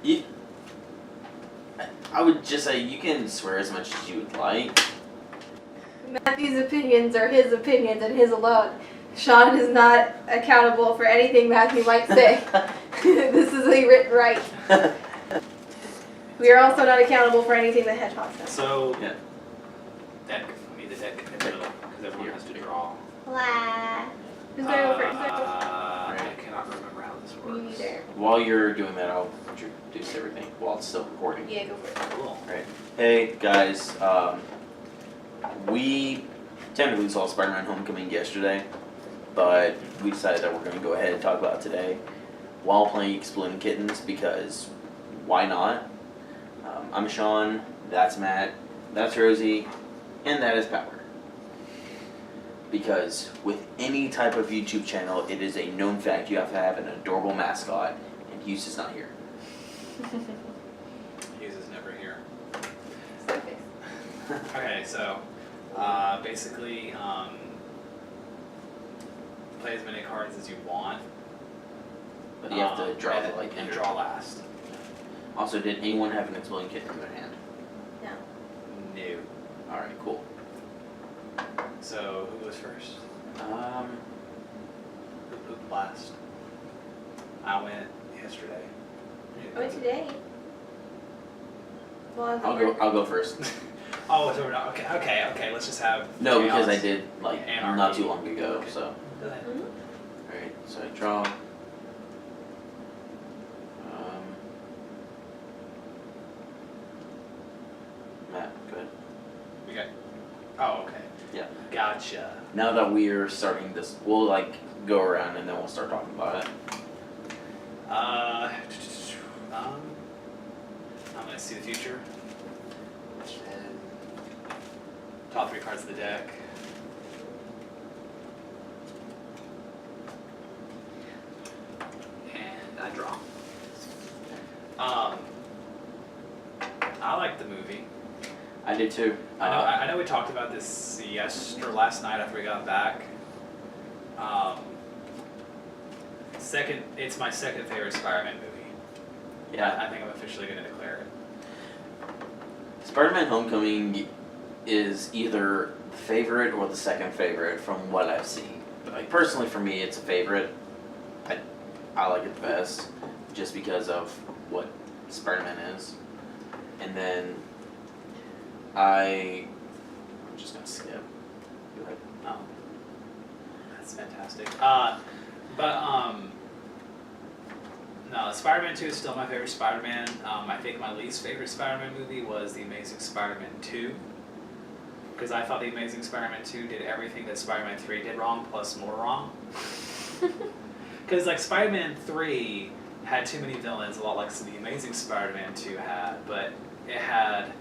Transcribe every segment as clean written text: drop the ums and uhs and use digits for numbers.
you, I would just say you can swear as much as you would like. Matthew's opinions are his opinions and his alone. Shawn is not accountable for anything Matthew might say. This is a written right. We are also not accountable for anything the hedgehog says. So, Yeah. deck. I mean the deck in the middle, because everyone has to draw. Blah. Who's going to go first? I cannot remember how this Me works. neither. While you're doing that, I'll introduce everything while it's still recording. Yeah, go for it. Cool. Right. Hey guys, we technically saw Spider-Man Homecoming yesterday, but we decided that we're going to go ahead and talk about it today while playing Exploding Kittens because why not? I'm Shawn, that's Matt, that's Rosie, and that is Power. Because with any type of YouTube channel, it is a known fact you have to have an adorable mascot, and Hughes is not here. Hughes is never here. Surface. Okay, so basically, play as many cards as you want. But you have to draw and, the like and ender. draw last. Also, did anyone have an Exploding Kitten in their hand? No. No. Alright, cool. So who was first? Um, Who last? I went yesterday. Oh, today. Well, I'll go first. Oh, so we're not, okay. Let's just have. No, because I chaos. did like Anarchy. not too long ago. Okay. So, Go ahead. alright. So I draw. Matt, go ahead. We got. Oh, okay. Yeah. Gotcha. Now that we're starting this, we'll like go around and then we'll start talking about it. I'm gonna see the future. Top 3 cards of the deck. And I draw. I like the movie. I did too. I know we talked about this last night after we got back. It's my second favorite Spider-Man movie. Yeah. I think I'm officially going to declare it. Spider-Man Homecoming is either the favorite or the second favorite from what I've seen. But like personally for me it's a favorite. I like it the best just because of what Spider-Man is. And then I'm just gonna skip. Go ahead. That's fantastic. No, Spider-Man 2 is still my favorite Spider-Man. I think my least favorite Spider-Man movie was The Amazing Spider-Man 2. Because I thought The Amazing Spider-Man 2 did everything that Spider-Man 3 did wrong, plus more wrong. Because like Spider-Man 3 had too many villains, a lot like The Amazing Spider-Man 2 had, but it had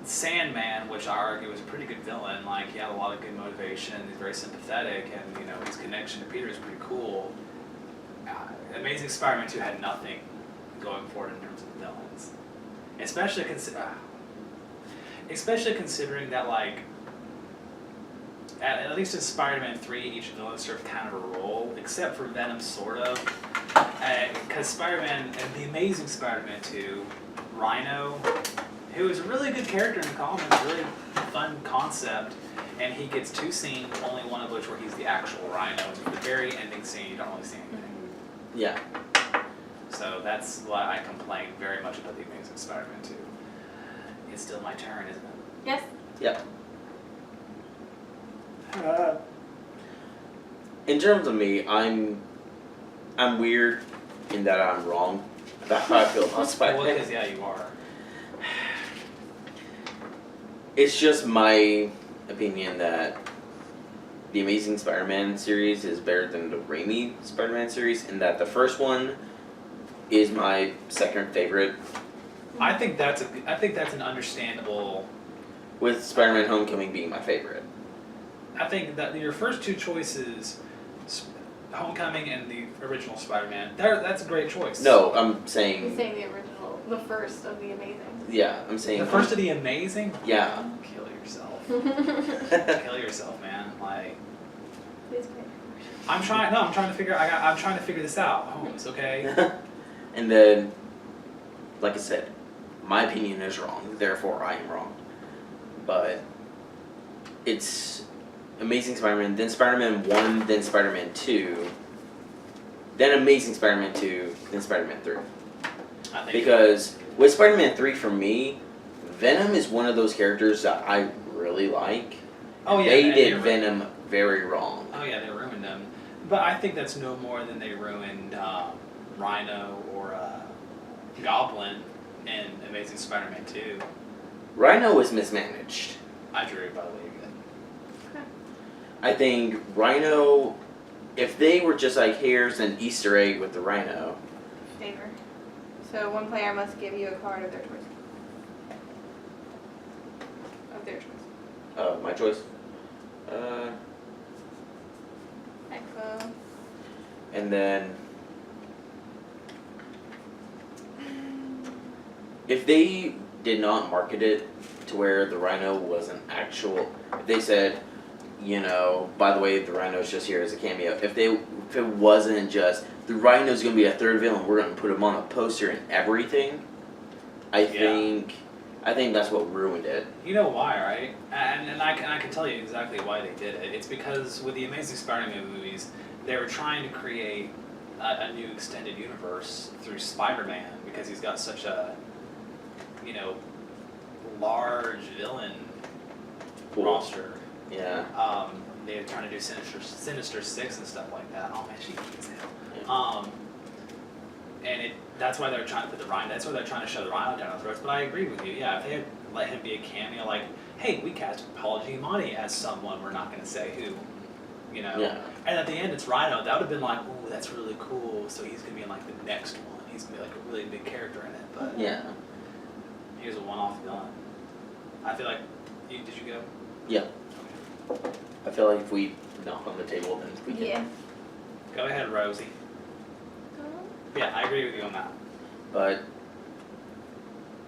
Sandman, which I argue was a pretty good villain. Like he had a lot of good motivation, he's very sympathetic, and you know his connection to Peter is pretty cool. Amazing Spider-Man 2 had nothing going for it in terms of villains, especially considering that like at least in Spider-Man 3 each villain served kind of a role, except for Venom sort of, because Spider-Man and The Amazing Spider-Man 2, Rhino, who is a really good character in the comics, really fun concept, and he gets 2 scenes, only one of which where he's the actual Rhino. The very ending scene, you don't really see anything. Yeah. So that's why I complain very much about The Amazing Spider-Man 2. It's still my turn, isn't it? Yes. Yep. In terms of me, I'm weird in that I'm wrong about how I feel about Spider-Man. Well, because yeah, you are. It's just my opinion that the Amazing Spider-Man series is better than the Raimi Spider-Man series, and that the first one is my second favorite. I think that's an understandable. With Spider-Man Homecoming being my favorite. I think that your first 2 choices, Homecoming and the original Spider-Man, that's a great choice. No, I'm saying. He's saying the original, the first of the Amazing. Yeah, I'm saying. The first of the Amazing. Yeah. Kill yourself. Kill yourself, man. Like. Please pay. I'm trying to figure this out, Holmes. Okay. And then, like I said, my opinion is wrong, therefore I am wrong. But it's Amazing Spider-Man, then Spider-Man 1, then Spider-Man 2, then Amazing Spider-Man 2, then Spider-Man 3. I think Because with Spider-Man 3, for me, Venom is one of those characters that I really like. Oh yeah, They and did ru- Venom very wrong. Oh yeah, they ruined them. But I think that's no more than they ruined Rhino or Goblin in Amazing Spider-Man 2. Rhino was mismanaged. I drew, by the way, good. I think Rhino, if they were just like, here's an Easter egg with the Rhino. Favor. So one player must give you a card of their choice. Of their choice. My choice. Echo. And then, if they did not market it to where the Rhino was an actual, if they said, you know, by the way, the Rhino's just here as a cameo. If it wasn't just the Rhino's gonna be a third villain, we're gonna put him on a poster and everything. I think that's what ruined it. You know why, right? And I can tell you exactly why they did it. It's because with the Amazing Spider-Man movies, they were trying to create a new extended universe through Spider-Man because he's got such a, you know, large villain roster. Yeah. They were trying to do Sinister Six and stuff like that. Oh man, she keeps him. Yeah. And that's why they're trying to put the Rhino. That's why they're trying to shove the Rhino down our throats. But I agree with you. Yeah, if they had let him be a cameo, like, hey, we cast Paul Giamatti as someone, we're not going to say who, you know. Yeah. And at the end, it's Rhino. That would have been like, oh, that's really cool. So he's going to be in like the next one. He's going to be like a really big character in it. But Yeah. he was a one-off villain. I feel like, did you go? Yeah. I feel like if we knock on the table, then we can. Yeah. Go ahead, Rosie. Yeah, I agree with you on that. But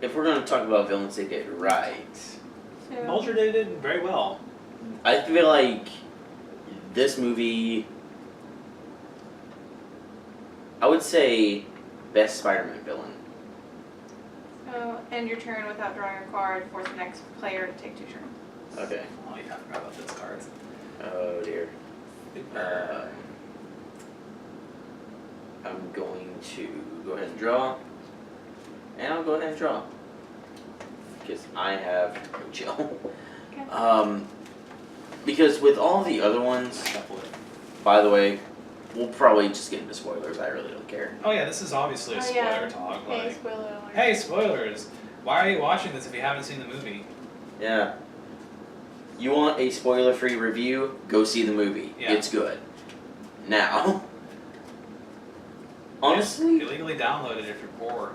if we're gonna talk about villains they did right, So, Vulture did it very well. I feel like this movie, I would say, best Spider-Man villain. so end your turn without drawing a card. Force the next player to take 2 turns. Okay. Oh, yeah, I forgot about those cards. Oh dear. I'm going to go ahead and draw, and I'll go ahead and draw because I have no chill. Okay. Because with all the other ones, by the way, we'll probably just get into spoilers. I really don't care. Oh yeah, this is obviously a Oh, spoiler yeah. talk. Hey, Like, spoiler alert. hey, spoilers! Why are you watching this if you haven't seen the movie? Yeah. You want a spoiler-free review? Go see the movie. Yeah. It's good. Now, honestly, Illegally download it if you're poor.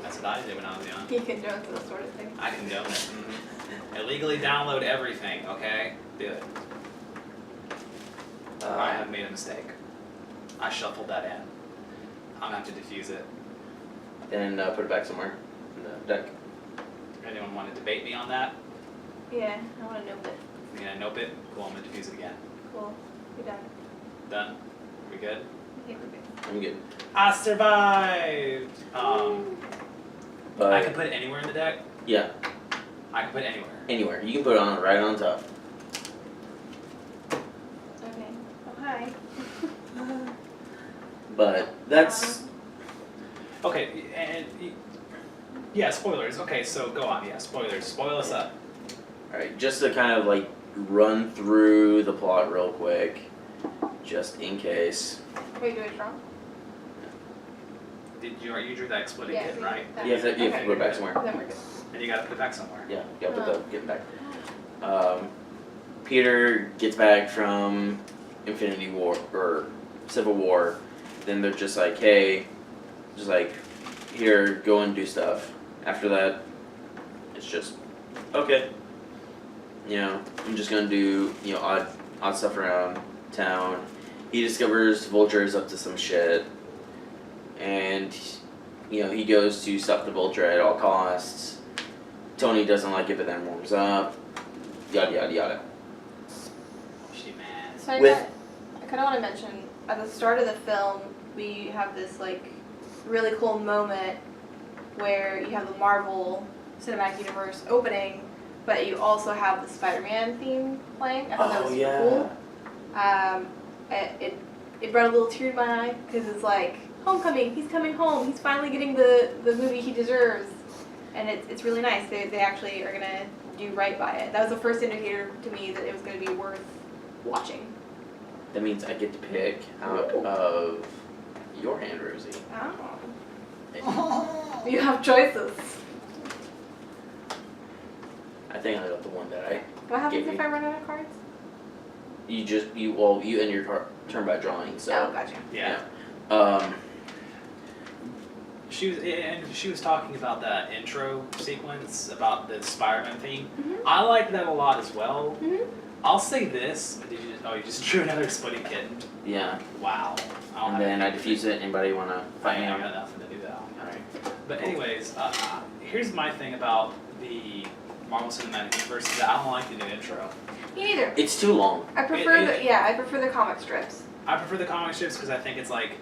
That's what I did when I was young. You can do this sort of thing. I condone it. Illegally download everything, okay? Do it. I have made a mistake. I shuffled that in. I'm gonna have to defuse it. and put it back somewhere in the deck. Anyone want to debate me on that? Yeah, I want to nope it. You gonna nope it? Cool, I'm gonna defuse it again. Cool. You're done. Done? We good? Okay, we're good. I'm good. I survived! But I can put it anywhere in the deck? yeah, I can put it anywhere. anywhere. You can put it on right on top. Okay. Oh, hi. But that's Okay, and yeah, spoilers. Okay, so go on. Yeah, spoilers. Spoil us up. alright, just to kind of like run through the plot real quick, just in case. Wait, do I draw? Did you drew that exploding Yeah, kid, we- right? that- You have to okay. put it back somewhere. Then we're good. And you gotta put it back somewhere. Yeah, you gotta put the getting back. Peter gets back from Infinity War or Civil War. Then they're just like, hey, just like, here, go and do stuff. After that, it's just, okay. You know, I'm just gonna do, you know, odd stuff around town. He discovers Vulture is up to some shit. And, you know, he goes to stop the Vulture at all costs. Tony doesn't like it, but then warms up. Yada yada yada. She mad. So I With- kind of want to mention, at the start of the film, we have this, like, really cool moment where you have the Marvel Cinematic Universe opening, but you also have the Spider-Man theme playing. I thought that was super cool. It brought a little tear to my eye because it's like, homecoming, he's coming home, he's finally getting the movie he deserves. And it's really nice. They actually are going to do right by it. That was the first indicator to me that it was going to be worth watching. That means I get to pick out of your hand, Rosie. Oh. You have choices. I think I got the one that I. What happens gave if I run out of cards? You end your turn by drawing. So. Oh, gotcha. Yeah. She was talking about that intro sequence about the Spider-Man theme. Mm-hmm. I like that a lot as well. Mm-hmm. I'll say this. You just drew another exploding kitten. Yeah. Wow. And then I diffuse it. Anybody want to fight me I on? got nothing to do that. Alright. But anyways, here's my thing about the Marvel Cinematic Universe is that I don't like the new intro. Me neither. It's too long. I prefer I prefer the comic strips. I prefer the comic strips because I think it's like.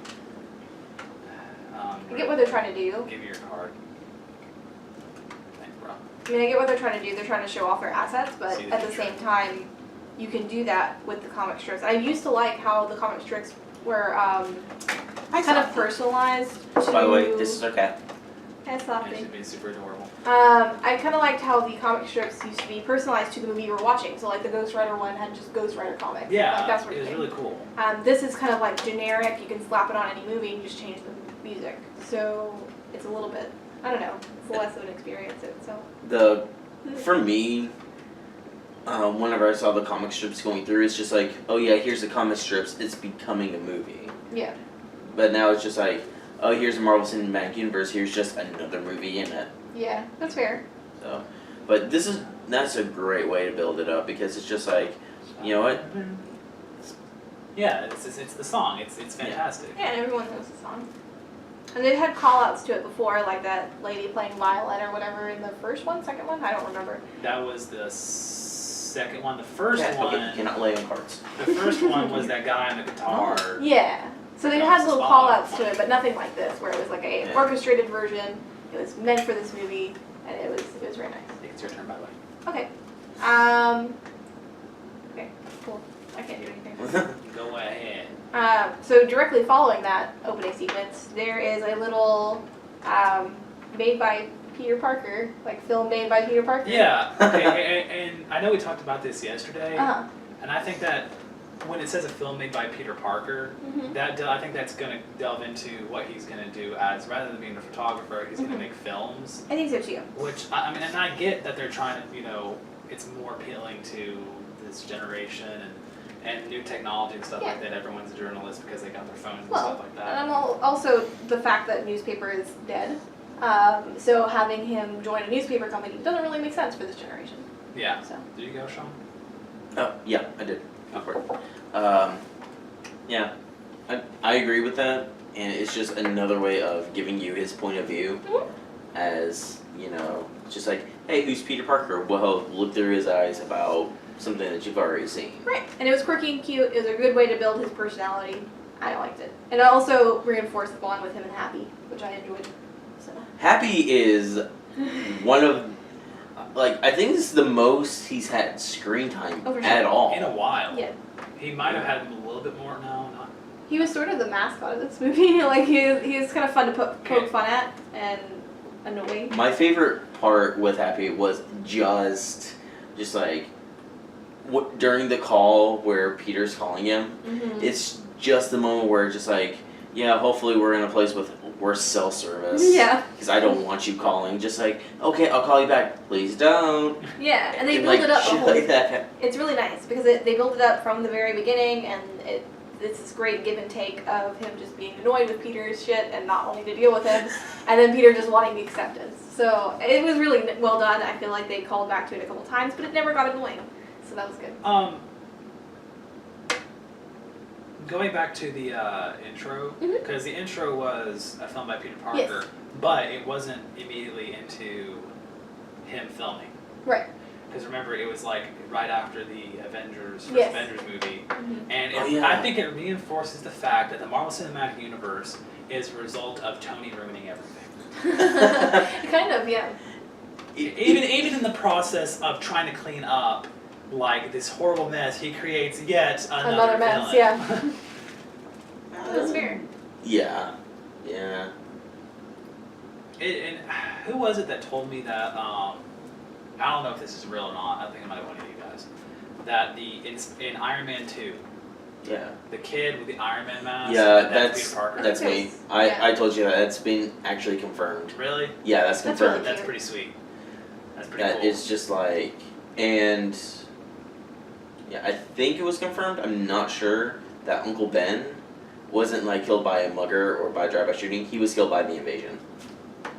I get what they're trying to do. Give me your card. Thanks, bro. I mean, I get what they're trying to do. They're trying to show off their assets, but See the at the future. same time, you can do that with the comic strips. I used to like how the comic strips were kind of personalized to... By the way, this is our cat. Hey, It Softy. should be super adorable. I kind of liked how the comic strips used to be personalized to the movie you were watching. So like the Ghost Rider one had just Ghost Rider comics. Yeah, like that sort it of was thing. really cool. This is kind of like generic. You can slap it on any movie and just change the music. So it's a little bit, I don't know, it's less of an experience. For me, whenever I saw the comic strips going through, it's just like, oh yeah, here's the comic strips. It's becoming a movie. Yeah. But now it's just like, oh, here's the Marvel Cinematic Universe. Here's just another movie in it. Yeah, that's fair. So, but that's a great way to build it up because it's just like, you know what? Yeah, it's the song. It's fantastic. Yeah, and everyone knows the song. And they've had call-outs to it before, like that lady playing Violet or whatever in the second one? I don't remember. That was the second one. The first Yeah, one. okay, you cannot lay on cards. The first one was that guy on the guitar. Yeah. So they've had little call-outs to it, but nothing like this, where it was like a orchestrated version. It was meant for this movie, and it was very nice. I think it's your turn, by the way. Okay. Okay, cool. I can't do anything. Go ahead. So directly following that opening sequence, there is a little made by Peter Parker, like film made by Peter Parker. Yeah. Okay. and I know we talked about this yesterday, and I think that when it says a film made by Peter Parker, I think that's going to delve into what he's going to do as rather than being a photographer, he's going to make films. I think so too. Which I mean, and I get that they're trying to, it's more appealing to this generation and new technology and stuff like that. Everyone's a journalist because they got their phones and stuff like that. And also the fact that newspaper is dead. So having him join a newspaper company doesn't really make sense for this generation. Yeah. So. There you go, Shawn. Oh, yeah, I did. Go for it. Yeah, I agree with that, and it's just another way of giving you his point of view as, just like, hey, who's Peter Parker? Well, look through his eyes about something that you've already seen. Right, and it was quirky and cute. It was a good way to build his personality. I liked it. And it also reinforced the bond with him and Happy, which I enjoyed. So. Happy is one of, I think this is the most he's had screen time at all. In a while. Yeah. He might have had a little bit more. No, not. He was sort of the mascot of this movie. He was kind of fun to poke fun at and annoy. My favorite part with Happy was just during the call where Peter's calling him. It's just the moment where it's just like, yeah, hopefully we're in a place with worse cell service. Yeah. Because I don't want you calling. Just like, okay, I'll call you back. Please don't. Yeah, and they build it up the whole. Like that. It's really nice because they build it up from the very beginning, and it's this great give and take of him just being annoyed with Peter's shit and not wanting to deal with him, and then Peter just wanting the acceptance. So it was really well done. I feel like they called back to it a couple times, but it never got annoying. So that was good. Going back to the intro, because the intro was a film by Peter Parker, Yes. but it wasn't immediately into him filming. Right. Because remember, it was like right after the Avengers Yes. Avengers movie, Mhm. and Oh, it, yeah. I think it reinforces the fact that the Marvel Cinematic Universe is a result of Tony ruining everything. Kind of, yeah. Even in the process of trying to clean up like this horrible mess, he creates yet another mess, villain. yeah. That's fair. Yeah. And who was it that told me that? I don't know if this is real or not. I think it might have been one of you guys. That in Iron Man 2, Yeah. the kid with the Iron Man mask. Yeah, that's Peter Parker. that's me. Yeah. I told you that. That's been actually confirmed. Really? Yeah, that's That's confirmed. really That's pretty sweet. That's pretty That cool. it's just like, and yeah, I think it was confirmed. I'm not sure that Uncle Ben wasn't like killed by a mugger or by drive-by shooting. He was killed by the invasion.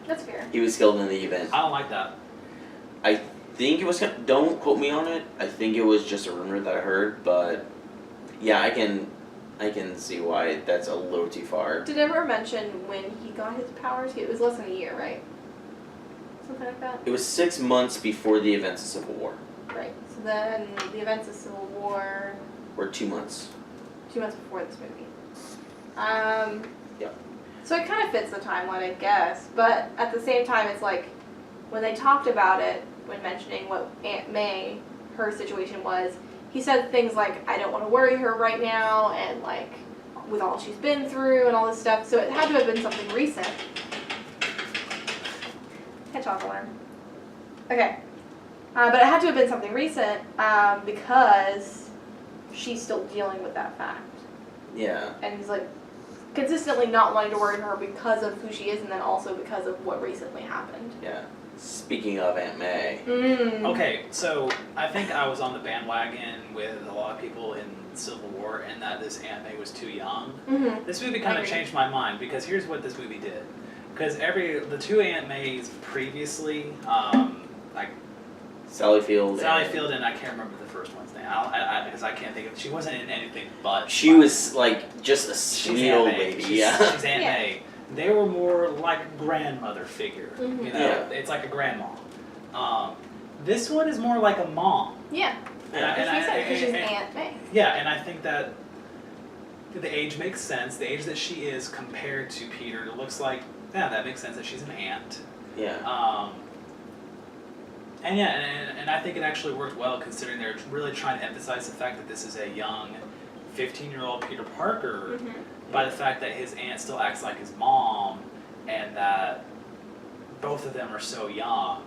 That's fair. He was killed in the event. I don't like that. I think it was. Don't quote me on it. I think it was just a rumor that I heard, but yeah, I can see why that's a little too far. Did it ever mention when he got his powers? It was less than a year, right? Something like that? It was 6 months before the events of Civil War, Right. So then the events of Civil War, or 2 months. 2 months before this movie. Yep. So it kind of fits the timeline, I guess. But at the same time, it's like when they talked about it, when mentioning what Aunt May, her situation was, he said things like, I don't want to worry her right now, and like, with all she's been through and all this stuff. So it had to have been something recent. Hedgehog alarm. Okay. But it had to have been something recent because she's still dealing with that fact. Yeah. And he's like consistently not wanting to worry her because of who she is and then also because of what recently happened. Yeah. Speaking of Aunt May. Okay, so I think I was on the bandwagon with a lot of people in Civil War and that this Aunt May was too young. Mm-hmm. This movie kind of Agree. changed my mind because here's what this movie did. Because the two Aunt Mays previously, like Sally Field. Sally Field and I can't remember the first one's name because I can't think of. She wasn't in anything but. She was like just a She's sweet Aunt old May. lady. She's Yeah. Aunt Yeah. May. They were more like a grandmother figure. Mhm. You know, Yeah. it's like a grandma. This one is more like a mom. Yeah. Because she's Aunt May. Yeah, and I think that the age makes sense. The age that she is compared to Peter, it looks like, yeah, that makes sense that she's an aunt. Yeah. And yeah, and I think it actually worked well considering they're really trying to emphasize the fact that this is a young 15-year-old Peter Parker by the fact that his aunt still acts like his mom and that both of them are so young.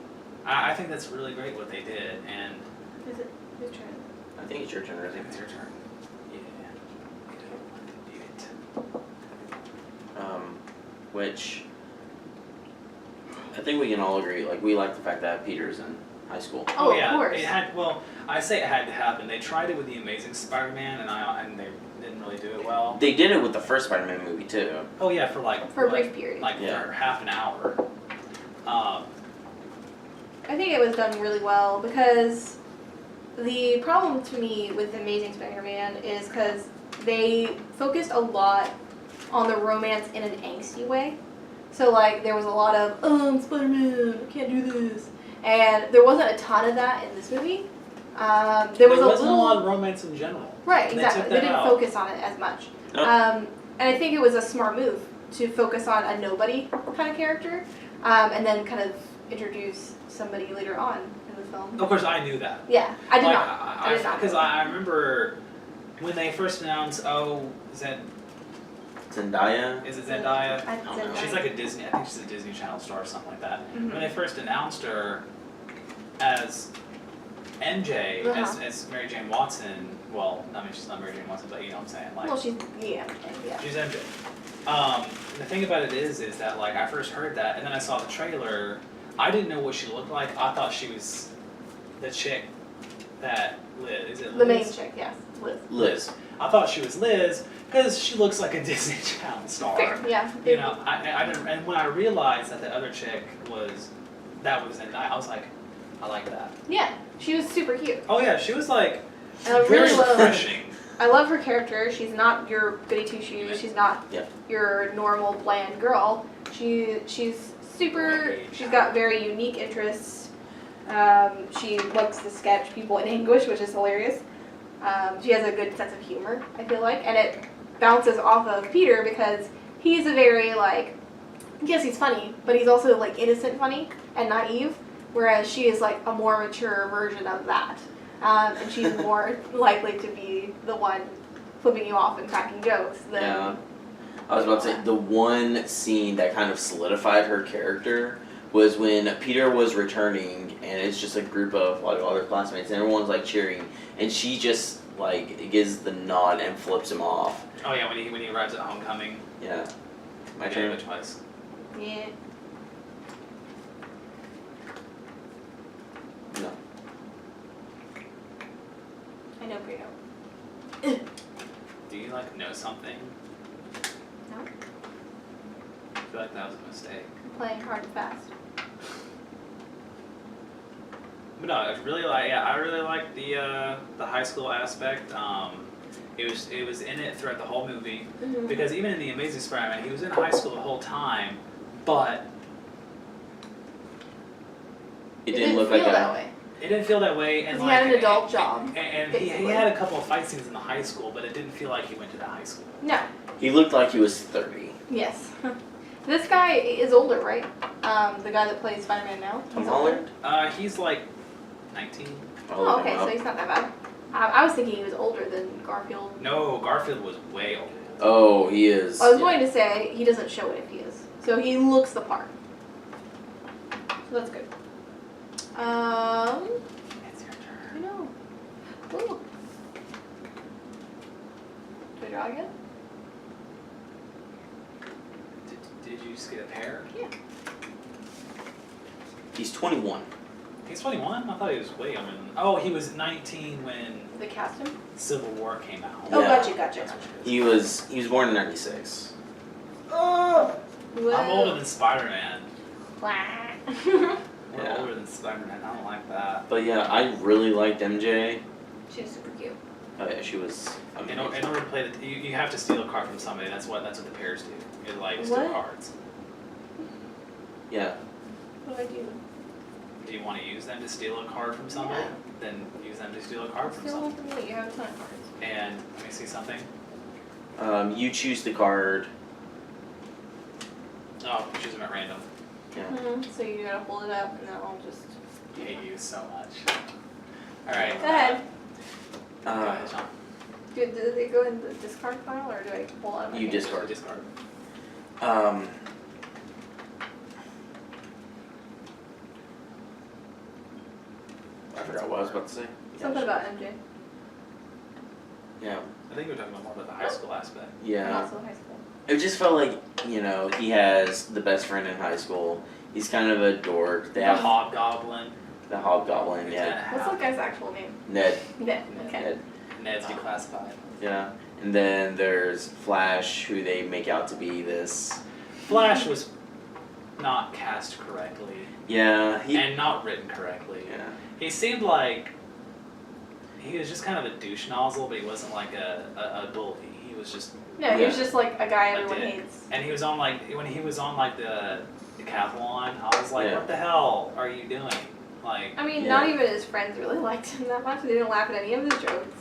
I think that's really great what they did, and Is it whose turn? I think it's your turn, I Rosie. think it's your turn. Yeah. Do it. Which I think we can all agree. Like, we like the fact that Peter's in high school. Oh, of yeah, course. it had. Well, I say it had to happen. They tried it with the Amazing Spider-Man, and they didn't really do it well. They did it with the first Spider-Man movie too. Oh yeah, for like For a brief period. like Yeah. for half an hour. I think it was done really well because the problem to me with Amazing Spider-Man is because they focused a lot on the romance in an angsty way. So like there was a lot of, I'm Spider-Man, I can't do this. And there wasn't a ton of that in this movie. There was wasn't a a lot little... of romance in general. Right, They exactly. took They that didn't out. focus on it as much. Nope. And I think it was a smart move to focus on a nobody kind of character, and then kind of introduce somebody later on in the film. Of course, I knew that. Yeah, I did Like, not. I did not. Because I remember when they first announced, Zendaya. is it Zendaya? I don't know. Zendaya. She's like a Disney. I think she's a Disney Channel star or something like that. Mhm. When they first announced her as MJ, as Mary Jane Watson. Well, I mean she's not Mary Jane Watson, but you know what I'm saying. Like, Well, she's yeah. she's MJ. The thing about it is that like I first heard that and then I saw the trailer. I didn't know what she looked like. I thought she was the chick that Liz. Is it Liz? The main chick, yes, Liz. Liz. I thought she was Liz because she looks like a Disney Channel star. Fair, yeah. You know, I didn't, and when I realized that the other chick was Zendaya, I was like, I like that. Yeah, she was super cute. Oh yeah, she was like And I very really love. refreshing. I love her character. She's not your goody two shoes. She's not Yep. your normal bland girl. She's super. She's got very unique interests. She likes to sketch people in anguish, which is hilarious. She has a good sense of humor, I feel like, and it bounces off of Peter because he's a very, like, yes, he's funny, but he's also, like, innocent funny and naive, whereas she is, like, a more mature version of that. And she's more likely to be the one flipping you off and cracking jokes than... Yeah. I was about to say, the one scene that kind of solidified her character was when Peter was returning, and it's just a group of like other classmates, and everyone's like cheering, and she just like gives the nod and flips him off. Oh yeah, when he arrives at homecoming. Yeah. My My turn. twice. Yeah. No. I know Bruno. Do you like know something? No? I feel like that was a mistake. Playing hard and fast. But no, I really like the high school aspect. It was in it throughout the whole movie Mm-hmm. because even in the Amazing Spider-Man, he was in high school the whole time, but It didn't look like feel that. way. it didn't feel that way. And Because he like, had an adult job, and he basically. had a couple of fight scenes in the high school, but it didn't feel like he went to the high school. No. He looked like he was 30. Yes. This guy is older, right? The guy that plays Spider-Man now. Tom He's older. Holland? He's like 19. Oh, okay, so he's not that bad. I was thinking he was older than Garfield. No, Garfield was way older. Oh, he is. I was yeah. going to say he doesn't show it if he is. So he looks the part. So that's good. It's your I turn. know. Ooh. Do I draw again? Did you just get a pair? Yeah. He's 21. He's 21? I thought he was way younger than... Oh, he was 19 when The cast him? Civil War came out. Oh, Yeah. gotcha. He was born in 96. Oh! Whoa. I'm older than Spider-Man. Wah. We're Yeah. older than Spider-Man. I don't like that. But yeah, I really liked MJ. She's super cute. Oh yeah, she was In amazing. order to play you have to steal a card from somebody. That's what the pairs do. It like steal What? cards. Yeah. What do I do? Do you want to use them to steal a card from somebody? Yeah. Then use them to steal a card from Still one somebody. for me. You have a ton of cards. And let me see something. You choose the card. Oh, choose them at random. Yeah. So you gotta hold it up and then I'll just... I hate you so much. Alright. Go ahead. Go ahead, Shawn. Do they go in the discard pile or do I pull out of my You hand? discard. Discard. I forgot what I was about to say. Something about MJ. Yeah. I think we're talking about more about the high school aspect. Yeah. Also high school. It just felt like, he has the best friend in high school. He's kind of a dork. They The have Hobgoblin. the Hobgoblin, yeah. What's that guy's actual name? Ned. Ned. Okay. Ned. Ned's declassified. Yeah. And then there's Flash, who they make out to be this. Flash was not cast correctly Yeah. and not written correctly. Yeah. He seemed like he was just kind of a douche nozzle, but he wasn't like a bully. He was just, No, he was Yeah. just like a guy A everyone dick. hates. and he was on like when he was on like the decathlon. I was like, Yeah. what the hell are you doing? Like, I mean, Yeah. not even his friends really liked him that much. They didn't laugh at any of his jokes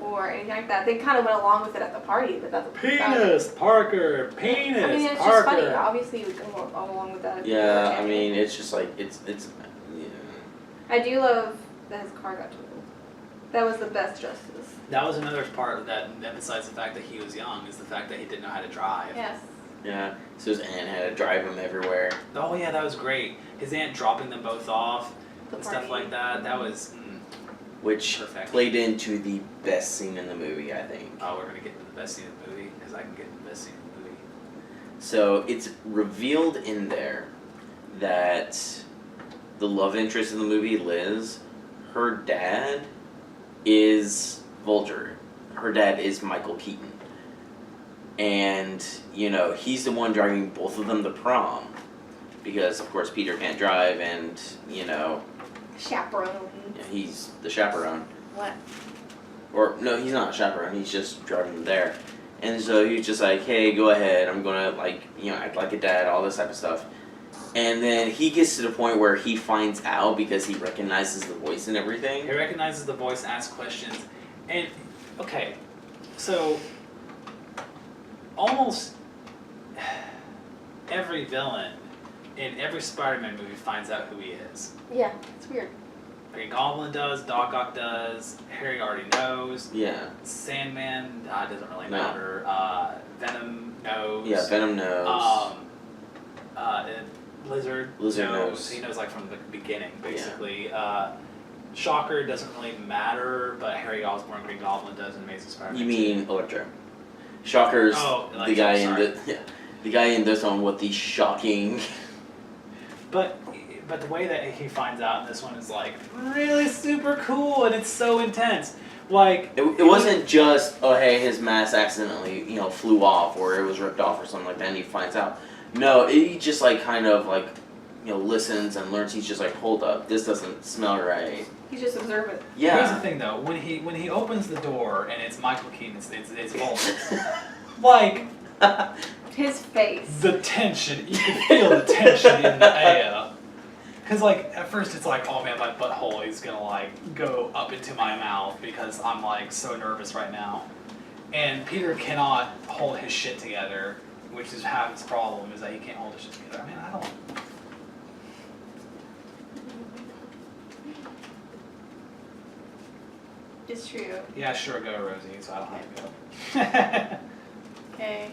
or anything like that. They kind of went along with it at the party, but that's about it. penis, Parker, penis, I mean, it's Parker. just funny. Obviously, you would go along with that. if you were Yeah, I champion. mean, it's just like, it's yeah. I do love that his car got totaled. That was the best justice. That was another part that emphasized the fact that he was young, is the fact that he didn't know how to drive. Yes. Yeah. So his aunt had to drive him everywhere. Oh yeah, that was great. His aunt dropping them both off The and stuff party. like that. That was. Which Perfect. played into the best scene in the movie, I think. Oh, we're gonna get to the best scene in the movie because I can get to the best scene in the movie. So it's revealed in there that the love interest in the movie, Liz, her dad is Vulture. Her dad is Michael Keaton. And, he's the one driving both of them to prom. Because, of course, Peter can't drive and, Chaperone. he's the chaperone. What? Or, no, he's not a chaperone, he's just driving them there. And so he's just like, hey, go ahead, I'm gonna, act like a dad, all this type of stuff. And then he gets to the point where he finds out because he recognizes the voice and everything. He recognizes the voice, asks questions, and okay, so almost every villain in every Spider-Man movie finds out who he is. Yeah, it's weird. Green Goblin does, Doc Ock does, Harry already knows. Yeah. Sandman doesn't really No. matter. Venom knows. Yeah, Venom knows. Lizard knows. He knows like from the beginning, basically. Shocker doesn't really matter, but Harry Osborn, Green Goblin does, and Amazing Spider-Man. You mean Electro? Shocker's the guy in the guy in this one with the shocking. But the way that he finds out in this one is like really super cool, and it's so intense. Like It wasn't just, oh hey, his mask accidentally, flew off or it was ripped off or something like that and he finds out. No, he just like kind of like, listens and learns. He's just like, hold up, this doesn't smell right. He's just observant. Yeah. Here's the thing though, when he opens the door and it's Michael Keaton, it's Vulture. Like His face. the tension, you can feel the tension in the air. Cause like at first it's like, oh man, my butthole is gonna like go up into my mouth because I'm like so nervous right now. And Peter cannot hold his shit together, which is half his problem, is that he can't hold his shit together. I mean, I don't. It's true. Yeah, sure, go Rosie, so I don't have to go. Okay.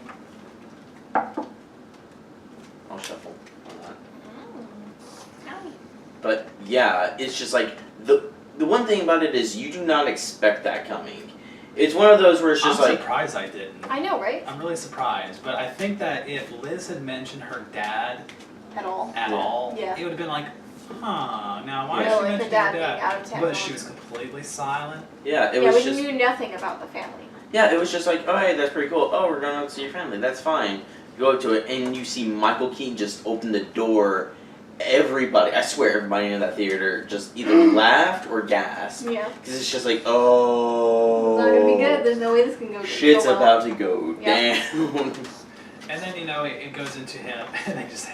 I'll shuffle on that. Howdy. But yeah, it's just like the one thing about it is you do not expect that coming. It's one of those where it's just I'm like, surprised I didn't. I know, right? I'm really surprised, but I think that if Liz had mentioned her dad At all. at all, Yeah. it would have been like, huh, now why Yeah. is she Like mentioning the her dad being dad? out of town. But she was completely silent. yeah, it Yeah, was when just you knew nothing about the family. yeah, it was just like, oh hey, that's pretty cool. Oh, we're going out to see your family. That's fine. You go up to it and you see Michael Keaton just open the door. Everybody, I swear, everybody in that theater just either laughed or gasped. Yeah. Because it's just like, oh. It's not gonna be good. There's no way this can go. Shit's go well. about to go Yeah. down. And then, it goes into him, and he just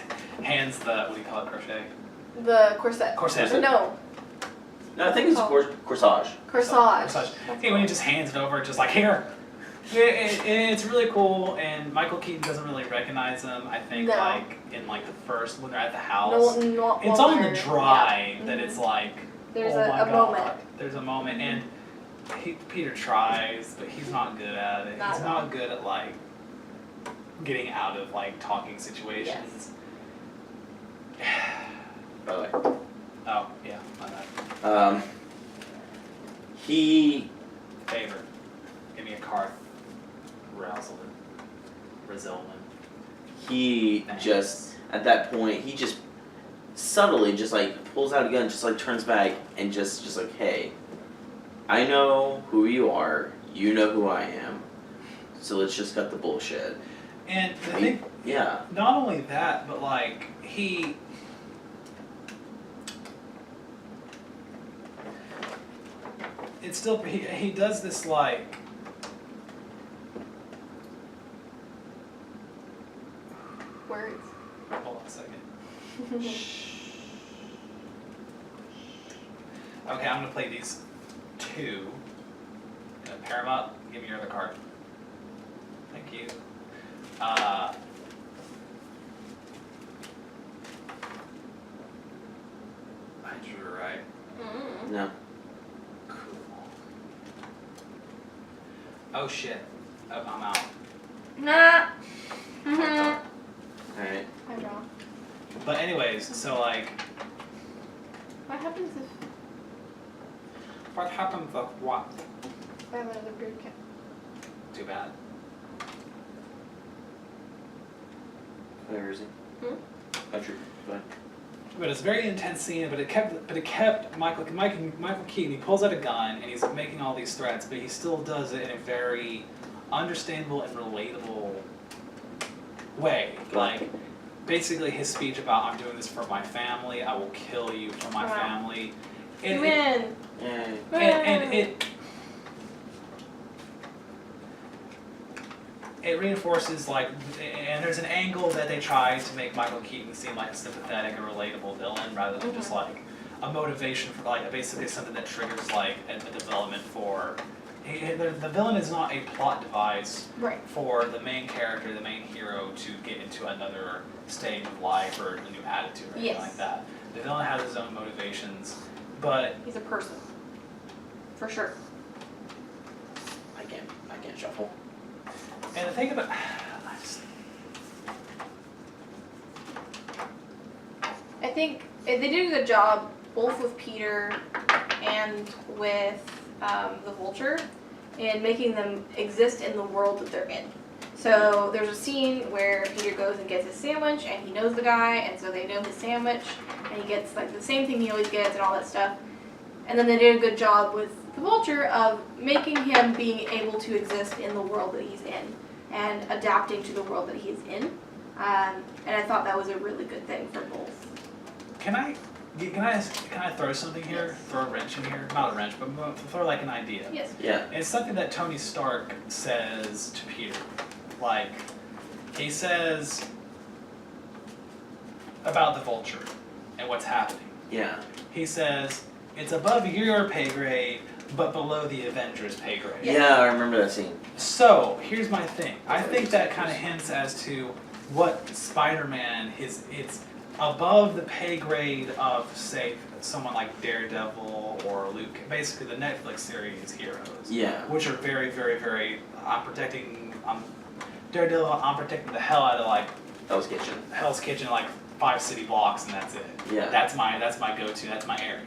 hands the, what do you call it, crochet? The corset. Corset. No, No, I think it's corsage. corsage. Hey, when he just hands it over, just like, here. It's really cool, and Michael Keaton doesn't really recognize him, I think, No. like, in, like, the first, when they're at the house. No, It's on the drive that it's like, There's oh my a God. moment. There's a moment, and Peter tries, but he's not good at it. Not He's at all. not good at, like, getting out of, like, talking situations. By the way. Oh, yeah, my bad. He Favor. Give me a card. Razelman. he just at that point he just subtly just like pulls out a gun, just like turns back and just like, hey, I know who you are, you know who I am, so let's just cut the bullshit. And I think Yeah. not only that, but like it's still he does this like Words. hold on a second. Okay, I'm gonna play these two. Gonna pair them up. Give me your other card. Thank you. I drew right. Mm. No. Cool. Oh shit. Oh, I'm out. Nah. Mhm. Alright. I draw. But anyways, so like, What happens if what happens of what? I have another beard cap? Too bad. Where is he? Oh, true. Go ahead. But it's a very intense scene. But it kept Michael Keaton. He pulls out a gun and he's making all these threats, but he still does it in a very understandable and relatable way. Like basically his speech about I'm doing this for my family. I will kill you for my Wow. family. You And win. Yay. it reinforces like, and there's an angle that they try to make Michael Keaton seem like a sympathetic and relatable villain rather than just like a motivation for like basically something that triggers like a development for. The villain is not a plot device for the main character, the main hero, to get into another stage of life or a new attitude or anything like that. The villain has his own motivations, but he's a person, for sure. I can't shuffle. And the thing about, I think they did a good job both with Peter and with the Vulture in making them exist in the world that they're in. So there's a scene where Peter goes and gets his sandwich, and he knows the guy, and so they know his sandwich, and he gets like the same thing he always gets and all that stuff. And then they did a good job with the Vulture of making him being able to exist in the world that he's in and adapting to the world that he's in. And I thought that was a really good thing for both. Can I throw something here? Throw a wrench in here? Not a wrench, but throw like an idea. Yes. Yeah. It's something that Tony Stark says to Peter. Like, he says about the Vulture and what's happening. Yeah. He says, it's above your pay grade, but below the Avengers' pay grade. Yeah, I remember that scene. So, here's my thing. I think that kind of hints as to what Spider-Man it's above the pay grade of, say, someone like Daredevil or Luke, basically the Netflix series heroes. Yeah. Which are very, very, very, Daredevil, I'm protecting the hell out of like Hell's Kitchen, like 5 city blocks, and that's it. Yeah. That's my go-to, that's my area.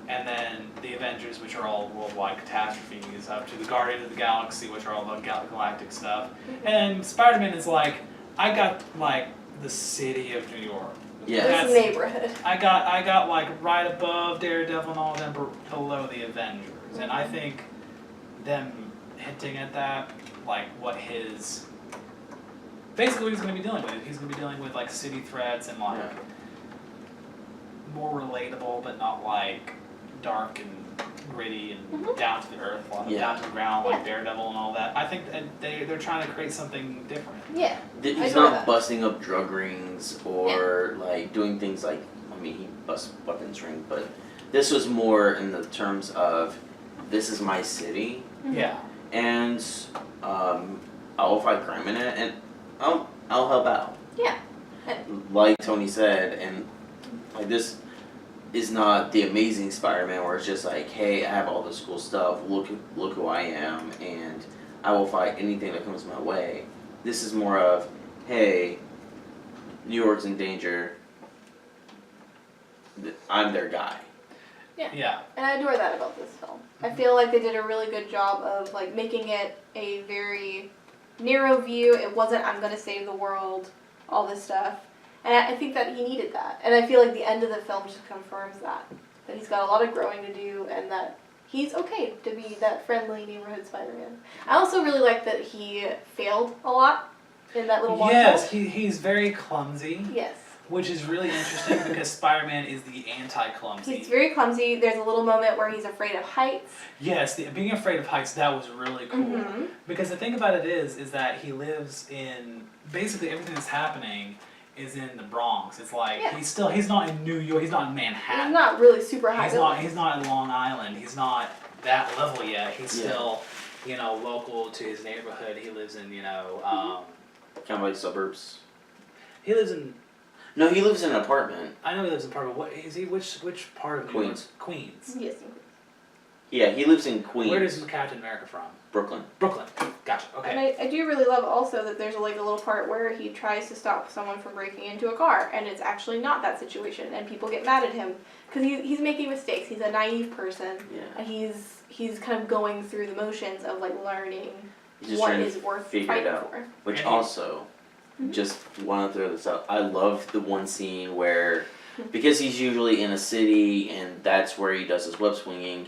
And then the Avengers, which are all worldwide catastrophes, up to the Guardians of the Galaxy, which are all the galactic stuff. And Spider-Man is like, I got like the city of New York. Yeah. This neighborhood. I got like right above Daredevil and all of them, below the Avengers. And I think them hinting at that, like what his, basically what he's going to be dealing with. He's going to be dealing with like city threats and like more relatable, but not like dark and gritty and down to the earth, down to the ground like Daredevil and all that. I think they're trying to create something different. Yeah. He's not busting up drug rings or like doing things like, I mean, he busts weapons ring, but this was more in the terms of, this is my city. Yeah. And I'll fight crime in it, and I'll help out. Yeah. Like Tony said, and like this is not the Amazing Spider-Man where it's just like, hey, I have all this cool stuff, look who I am, and I will fight anything that comes my way. This is more of, hey, New York's in danger, I'm their guy. Yeah. And I adore that about this film. I feel like they did a really good job of like making it a very narrow view. It wasn't, I'm going to save the world, all this stuff. And I think that he needed that. And I feel like the end of the film just confirms that. That he's got a lot of growing to do and that he's okay to be that friendly neighborhood Spider-Man. I also really like that he failed a lot in that little montage. Yes, he's very clumsy. Yes. Which is really interesting because Spider-Man is the anti-clumsy. He's very clumsy. There's a little moment where he's afraid of heights. Yes, being afraid of heights, that was really cool. Because the thing about it is that he lives in, basically everything that's happening is in the Bronx. It's like, he's not in New York, he's not in Manhattan. He's not really super high. He's not in Long Island, he's not that level yet. He's still, local to his neighborhood. He lives in, kind of like suburbs. He lives in... No, he lives in an apartment. I know he lives in an apartment. What is he? Which part of New York? Queens. Yes, in Queens. Yeah, he lives in Queens. Where does Captain America from? Brooklyn. Brooklyn. Gotcha. Okay. And I do really love also that there's a little part where he tries to stop someone from breaking into a car, and it's actually not that situation, and people get mad at him because he's making mistakes. He's a naive person, and he's kind of going through the motions of like learning what is worth fighting for. Which also. Just want to throw this out. I love the one scene where, because he's usually in a city and that's where he does his web swinging,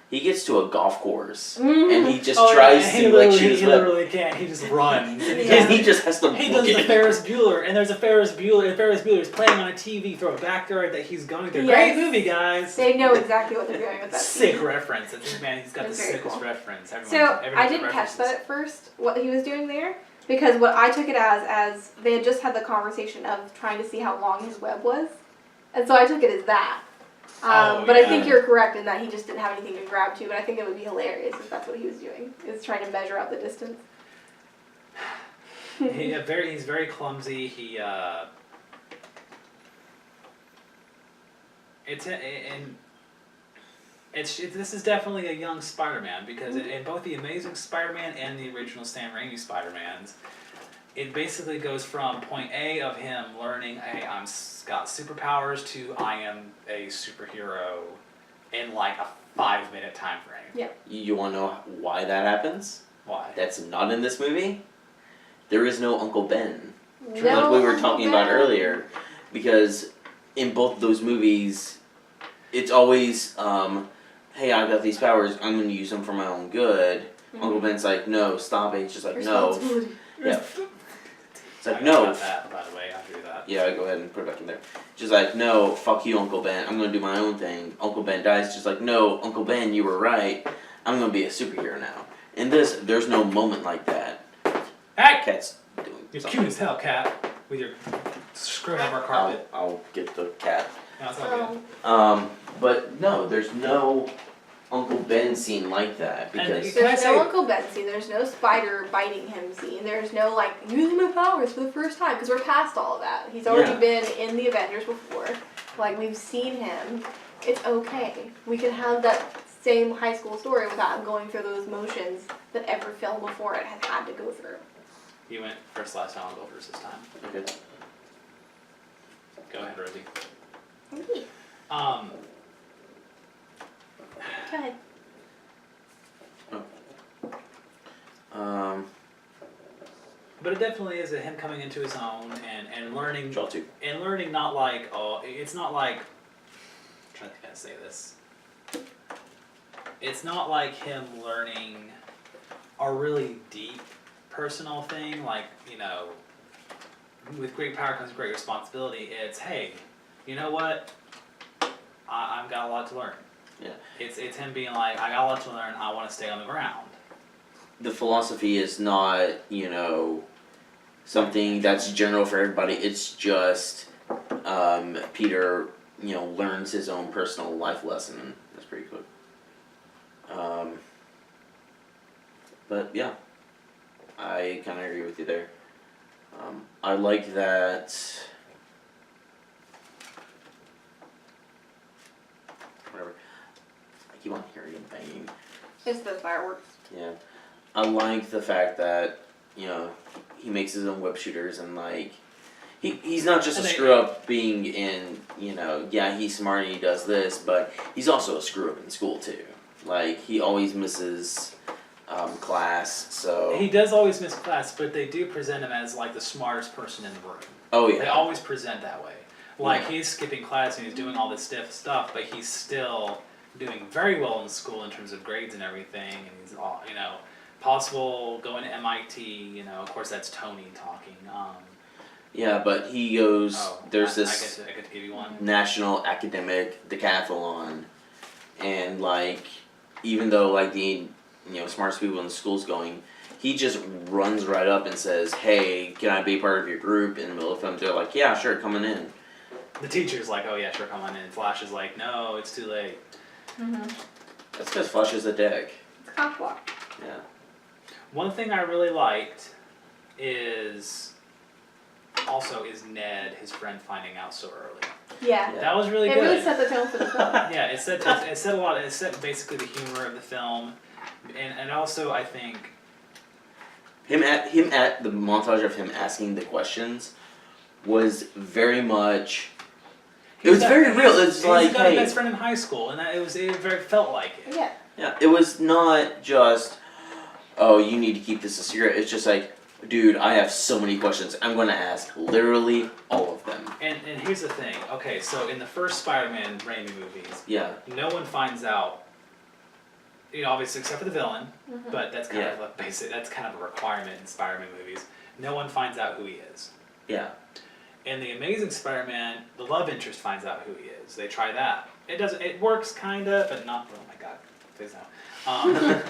he gets to a golf course and he just tries to shoot his web. He literally can't. He just runs. And he just has to. He does the Ferris Bueller, and there's a Ferris Bueller. And Ferris Bueller is playing on a TV through a backyard that he's going through. Yes. Great movie, guys. They know exactly what they're doing with that. Sick reference. Man, he's got the sickest reference. So I didn't catch that at first. What he was doing there. Because what I took it as they had just had the conversation of trying to see how long his web was. And so I took it as that. But I think you're correct in that he just didn't have anything to grab to, but I think it would be hilarious if that's what he was doing, is trying to measure out the distance. He's very clumsy. This is definitely a young Spider-Man, because in both the Amazing Spider-Man and the original Sam Raimi Spider-Mans, it basically goes from point A of him learning, hey, I'm got superpowers, to I am a superhero in like a 5-minute time frame. Yeah. You want to know why that happens? Why? That's not in this movie. There is no Uncle Ben. No Like we were Uncle talking about Ben. earlier. Because in both those movies, it's always, hey, I've got these powers, I'm going to use them for my own good. Mm-hmm. Uncle Ben's like, no, stop it. It's just like, no. Responsibility. Yeah. It's like, I no. got that, by the way, I do that. Yeah, go ahead and put it back in there. Just like, no, fuck you, Uncle Ben. I'm going to do my own thing. Uncle Ben dies. Just like, no, Uncle Ben, you were right. I'm going to be a superhero now. In this, there's no moment like that. Hey! Cat's doing You're something. cute as hell, cat, with your screwing up our carpet. I'll get the cat. No, it's all good. But no, there's no Uncle Ben scene like that because Can I There's say- no Uncle Ben scene, there's no spider biting him scene, there's no like, using my powers for the first time, because we're past all of that. He's already Yeah. been in the Avengers before, like we've seen him, it's okay. We can have that same high school story without him going through those motions that every film before it has had to go through. You went first last time, I'll go first this time. okay. Go ahead, Rosie. Okay. Go ahead. But it definitely is him coming into his own and learning, Draw two. and learning not like, it's not like, I'm trying to think how to say this. It's not like him learning a really deep personal thing, like, you know, with great power comes great responsibility. It's, hey, you know what? I've got a lot to learn. Yeah. It's him being like, I got a lot to learn, I want to stay on the ground. The philosophy is not, you know, something that's general for everybody. It's just Peter, you know, learns his own personal life lesson. That's pretty cool. But yeah, I kind of agree with you there. I like that. Whatever. I keep on hearing him banging. It's the fireworks. Yeah. I like the fact that, you know, he makes his own web shooters and like he's not just a screw up being in, you know, yeah, he's smart and he does this, but he's also a screw up in school too. Like he always misses class, so He does always miss class, but they do present him as like the smartest person in the room. oh They yeah. always present that way. Like Yeah. he's skipping class and he's doing all this stiff stuff, but he's still doing very well in school in terms of grades and everything, and he's all, you know, possible going to MIT, you know, of course that's Tony talking. Yeah, but he goes there's this I get to give you one. national academic decathlon and like even though like the, you know, smartest people in the school's going, he just runs right up and says, hey, can I be part of your group? In the middle of them, they're like, yeah, sure, coming in. The teacher's like, oh yeah, sure, come on in. Flash is like, no, it's too late. Mm-hmm. That's because Flush is a dick. It's cockblock. Yeah. One thing I really liked is Ned, his friend, finding out so early. Yeah. Yeah. That was really It good. really set the tone for the film. Yeah, it said a lot. It said basically the humor of the film, and also I think Him at the montage of him asking the questions was very much. It was very real. It's like, he's got a hey, best friend in high school, and it very felt like it. Yeah. yeah, it was not just, oh, you need to keep this a secret. It's just like, dude, I have so many questions. I'm going to ask literally all of them. And here's the thing. Okay, so in the first Spider-Man Raimi movies, Yeah. no one finds out. You know, obviously except for the villain, Mhm. but that's kind of a basic. That's kind of a requirement in Spider-Man movies. No one finds out who he is. Yeah. In the Amazing Spider-Man, the love interest finds out who he is. They try that. It doesn't. It works kinda, but not. Oh my God, please no.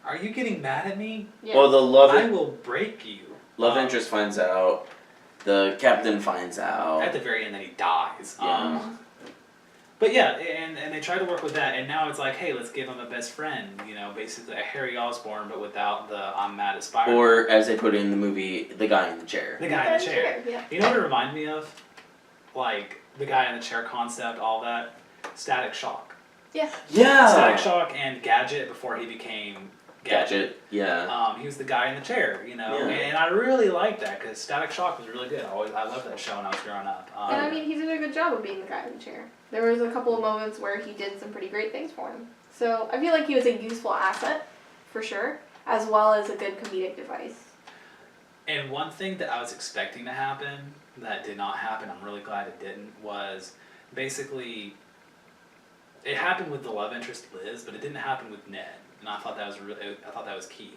Are you getting mad at me? Yeah. Well, the I will break you. love interest finds out. The captain finds out. At the very end, then he dies. Yeah. But yeah, and they try to work with that, and now it's like, hey, let's give him a best friend. You know, basically a Harry Osborn, but without the I'm mad at Spider-Man. Or, as they put it in the movie, the guy in the chair. The guy in the chair. Yeah. You know what it reminded me of? Like, the guy in the chair concept, all that. Static Shock. Yeah. Yeah! Static Shock and Gadget before he became Gadget, yeah. He was the guy in the chair, you know, Yeah. and I really liked that because Static Shock was really good. I loved that show when I was growing up. And I mean, he did a good job of being the guy in the chair. There was a couple of moments where he did some pretty great things for him. So I feel like he was a useful asset, for sure, as well as a good comedic device. And one thing that I was expecting to happen that did not happen, I'm really glad it didn't, was basically it happened with the love interest Liz, but it didn't happen with Ned. And I thought that was key,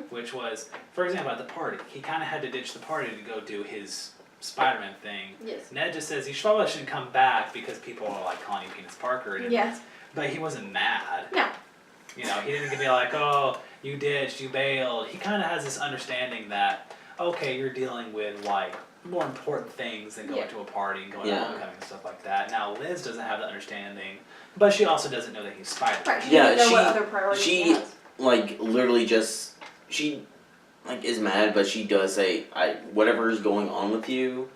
which was, for example, at the party, he kind of had to ditch the party to go do his Spider-Man thing. Yes. Ned just says, you probably shouldn't come back because people are like calling you Penis Parker. And Yes. But he wasn't mad. No. You know, he didn't be like, oh, you ditched, you bailed. He kind of has this understanding that, okay, you're dealing with like more important things than going to a party and going to homecoming and stuff like that. Now, Liz doesn't have the understanding, but she also doesn't know that he's Spider-Man. Right, she doesn't know what other priorities he has. Like, literally just, she, like, is mad, but she does say, whatever is going on with you,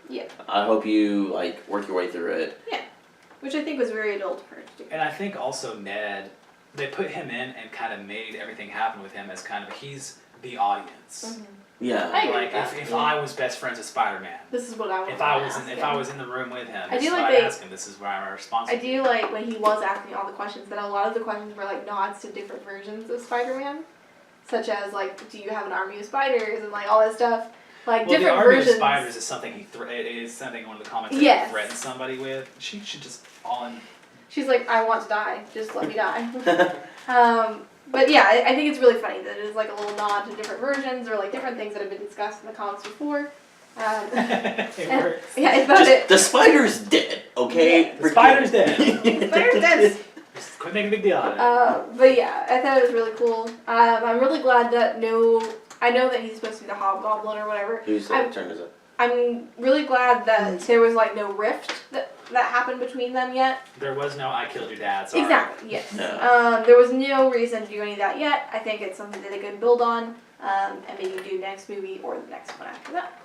I hope you, like, work your way through it. Yeah, which I think was very adult of her to do. And I think also Ned, they put him in and kind of made everything happen with him as kind of, he's the audience. Mm-hmm. Yeah. I agree Like, with that. if I was best friends with Spider-Man, this is what I would if I was in the room with him, I do this is like what they- I'd ask him, this is where my response I would be. do like when he was asking all the questions, that a lot of the questions were like nods to different versions of Spider-Man, such as like, do you have an army of spiders and like all that stuff, like Well, different the army versions. of spiders is something it is something one of the comments Yes. he threatens somebody with. She should just She's like, I want to die, just let me die. But yeah, I think it's really funny that it is like a little nod to different versions or like different things that have been discussed in the comics before. it works. Yeah, it's about it. The spider's dead, okay? Yeah, The spider's dead. The spider's dead. Just quit making a big deal out of it. But yeah, I thought it was really cool. I'm really glad that I know that he's supposed to be the hobgoblin or whatever. Whose turn is it? I'm really glad that there was like no rift that happened between them yet. There was no I killed your dad, sorry. Exactly, yes. No. There was no reason to do any of that yet. I think it's something that they could build on and maybe do next movie or the next one after that.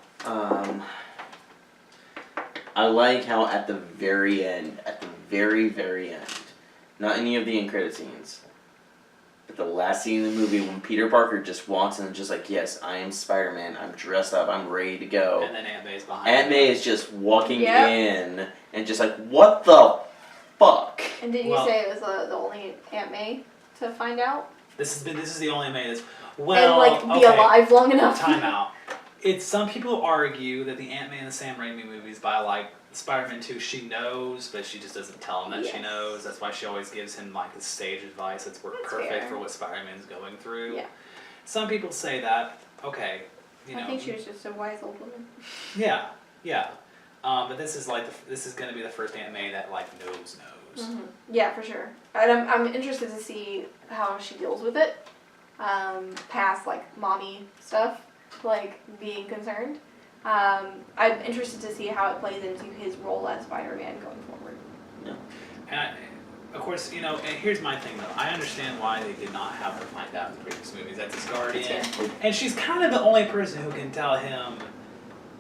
I like how at the very end, very end, not any of the end credit scenes, but the last scene in the movie when Peter Parker just walks in and just like, yes, I am Spider-Man, I'm dressed up, I'm ready to go. And then Aunt May's behind Aunt him. May is just walking in and just like, what the fuck? And did you say it was the only Aunt May to find out? This is the only May that's well and like be alive long enough. Time out. Some people argue that the Aunt May and the Sam Raimi movies, by like Spider-Man 2, she knows, but she just doesn't tell him that she knows. That's why she always gives him like the sage advice that's perfect fair. for what Spider-Man's going through. Yeah. Some people say that, okay, you know. I think she was just a wise old woman. Yeah, yeah. But this is like this is gonna be the first Aunt May that like knows. Mm-hmm. Yeah, for sure. And I'm interested to see how she deals with it, past like mommy stuff, like being concerned. I'm interested to see how it plays into his role as Spider-Man going forward. Yeah. And of course, you know, and here's my thing though. I understand why they did not have her find out in the previous movies. That's his guardian. And she's kind of the only person who can tell him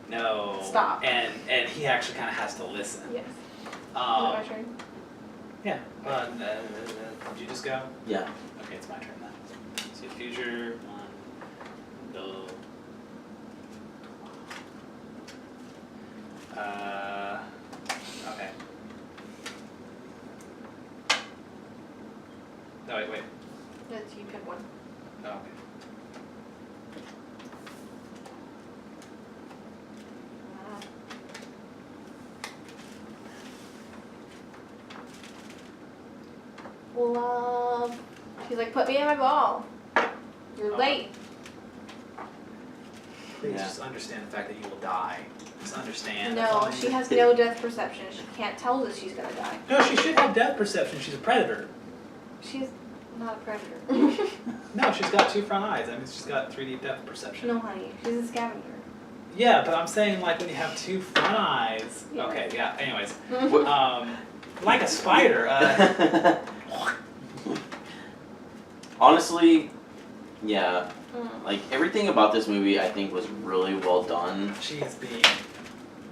no. Stop. And he actually kind of has to listen. Yes. Is it my turn? Yeah. Did you just go? Yeah. Okay, it's my turn then. So future one, go. Okay. No, wait. That's you pick one. Oh, okay. Love. She's like, put me in my ball. You're late. Please just understand the fact that you will die. Just understand. No, she has no death perception. She can't tell that she's gonna die. No, she should have depth perception. She's a predator. She's Not a predator. No, she's got 2 front eyes. I mean, she's got 3D depth perception. No, honey. She's a scavenger. Yeah, but I'm saying like when you have 2 front eyes. Yeah. Okay, yeah. Anyways, What- like a spider. Honestly, yeah. Mm. Like everything about this movie, I think was really well done. She's being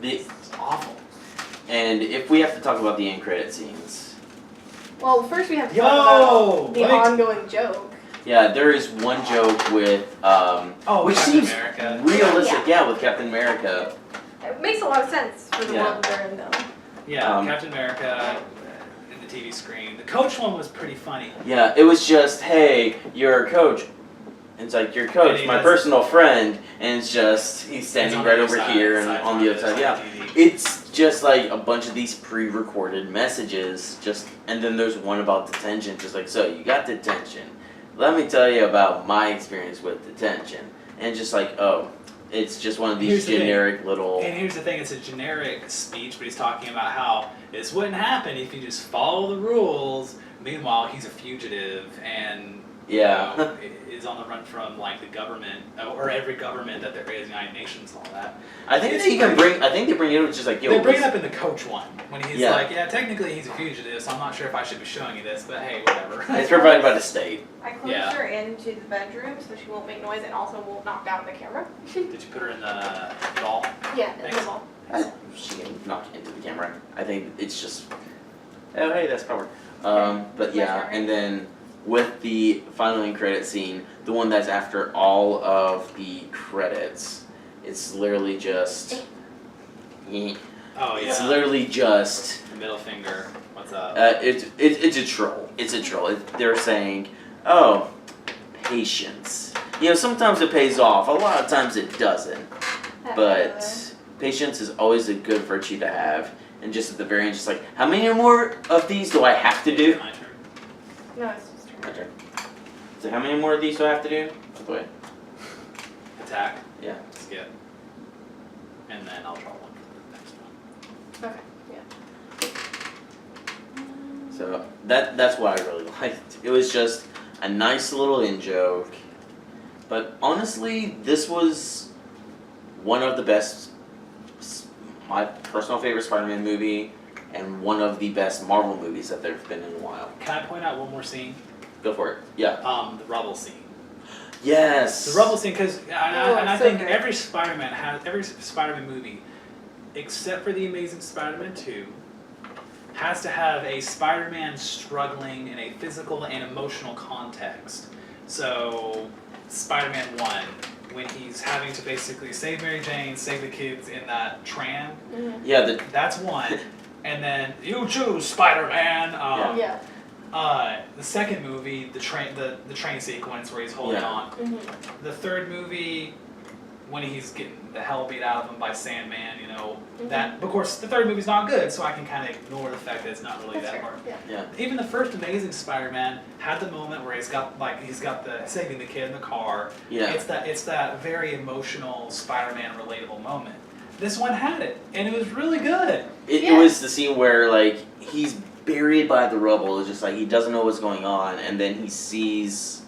The, awful. and if we have to talk about the end credit scenes, Well, first we have to Yo, talk about the wait. ongoing joke. yeah, there is one joke with which Captain seems America. realistic. Yeah, with Captain America. It makes a lot of sense for the Yeah. world we're in, though. Yeah, Captain America in the TV screen. The coach one was pretty funny. Yeah, it was just, hey, you're a coach. And it's like, your And coach, he my does- personal friend, and it's just, he's standing on right the over other here and side on the other side, yeah. TV. It's just like a bunch of these pre-recorded messages, just, and then there's one about detention, just like, so you got detention. Let me tell you about my experience with detention. And just like, oh, it's just one of these Here's the thing. generic little, And here's the thing, it's a generic speech, but he's talking about how this wouldn't happen if you just follow the rules. Meanwhile, he's a fugitive and yeah. you know, is on the run from like the government or every government that there is, United Nations and all that. I think they even bring, I think they bring it up just like, yo, They bring it listen- up in the coach one when he's Yeah. like, yeah, technically he's a fugitive, so I'm not sure if I should be showing you this, but hey, whatever. it's provided by the state. I closed Yeah. her into the bedroom so she won't make noise and also won't knock down the camera. Did you put her in the doll? Yeah, in the Thanks. wall. She can knock into the camera. I think it's just, oh hey, that's power. But yeah, and then with the final end credit scene, the one that's after all of the credits, it's literally just, Oh it's yeah. literally just, The middle finger. What's up? it's a troll. It's a troll. They're saying, oh, patience. You know, sometimes it pays off. A lot of times it doesn't. But patience is always a good virtue to have. And just at the very end, just like, how many more of these do I have to do? My turn. No, it's just her. My turn. So how many more of these do I have to do? Oh boy. Attack. Yeah. Skip. And then I'll draw one for the next one. Okay, yeah. So that's what I really liked. It was just a nice little in joke. But honestly, this was one of the best, my personal favorite Spider-Man movie, and one of the best Marvel movies that there've been in a while. Can I point out one more scene? Go for it. Yeah. The rubble scene. Yes. The rubble scene, because I so think good. every Spider-Man movie, except for the Amazing Spider-Man 2, has to have a Spider-Man struggling in a physical and emotional context. So, Spider-Man 1, when he's having to basically save Mary Jane, save the kids in that tram, Yeah. that's one. And then, you choose Spider-Man. Yeah. The second movie, the train sequence where he's holding Yeah. on. Mm-hmm. The third movie, when he's getting the hell beat out of him by Sandman, you know, that, of course, the third movie's not good, so I can kind of ignore the fact that it's not really That's that fair. hard. Yeah. Yeah. Even the first Amazing Spider-Man had the moment where he's got the saving the kid in the car. Yeah. It's that very emotional Spider-Man relatable moment. This one had it, and it was really good. It was the scene where like he's buried by the rubble. It's just like he doesn't know what's going on, and then he sees,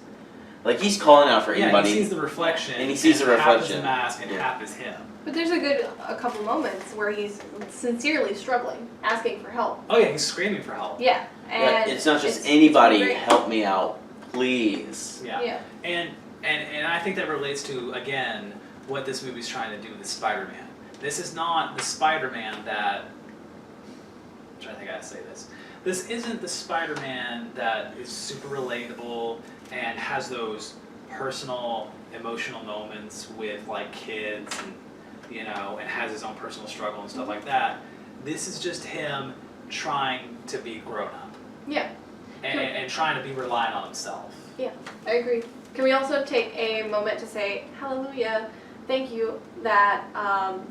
like he's calling out for anybody. Yeah, he sees the reflection, And he sees the half is reflection. the mask, and Yeah. half is him. But there's a couple moments where he's sincerely struggling, asking for help. Oh yeah, he's screaming for help. Yeah, and it's not just it's anybody. great. Help me out, please. Yeah. Yeah. And I think that relates to, again, what this movie's trying to do with Spider-Man. This is not the Spider-Man that, I'm trying to think how to say this. This isn't the Spider-Man that is super relatable and has those personal, emotional moments with like kids and, you know, and has his own personal struggle and stuff like that. This is just him trying to be grown up. Yeah. And trying to be reliant on himself. Yeah, I agree. Can we also take a moment to say, hallelujah, thank you, that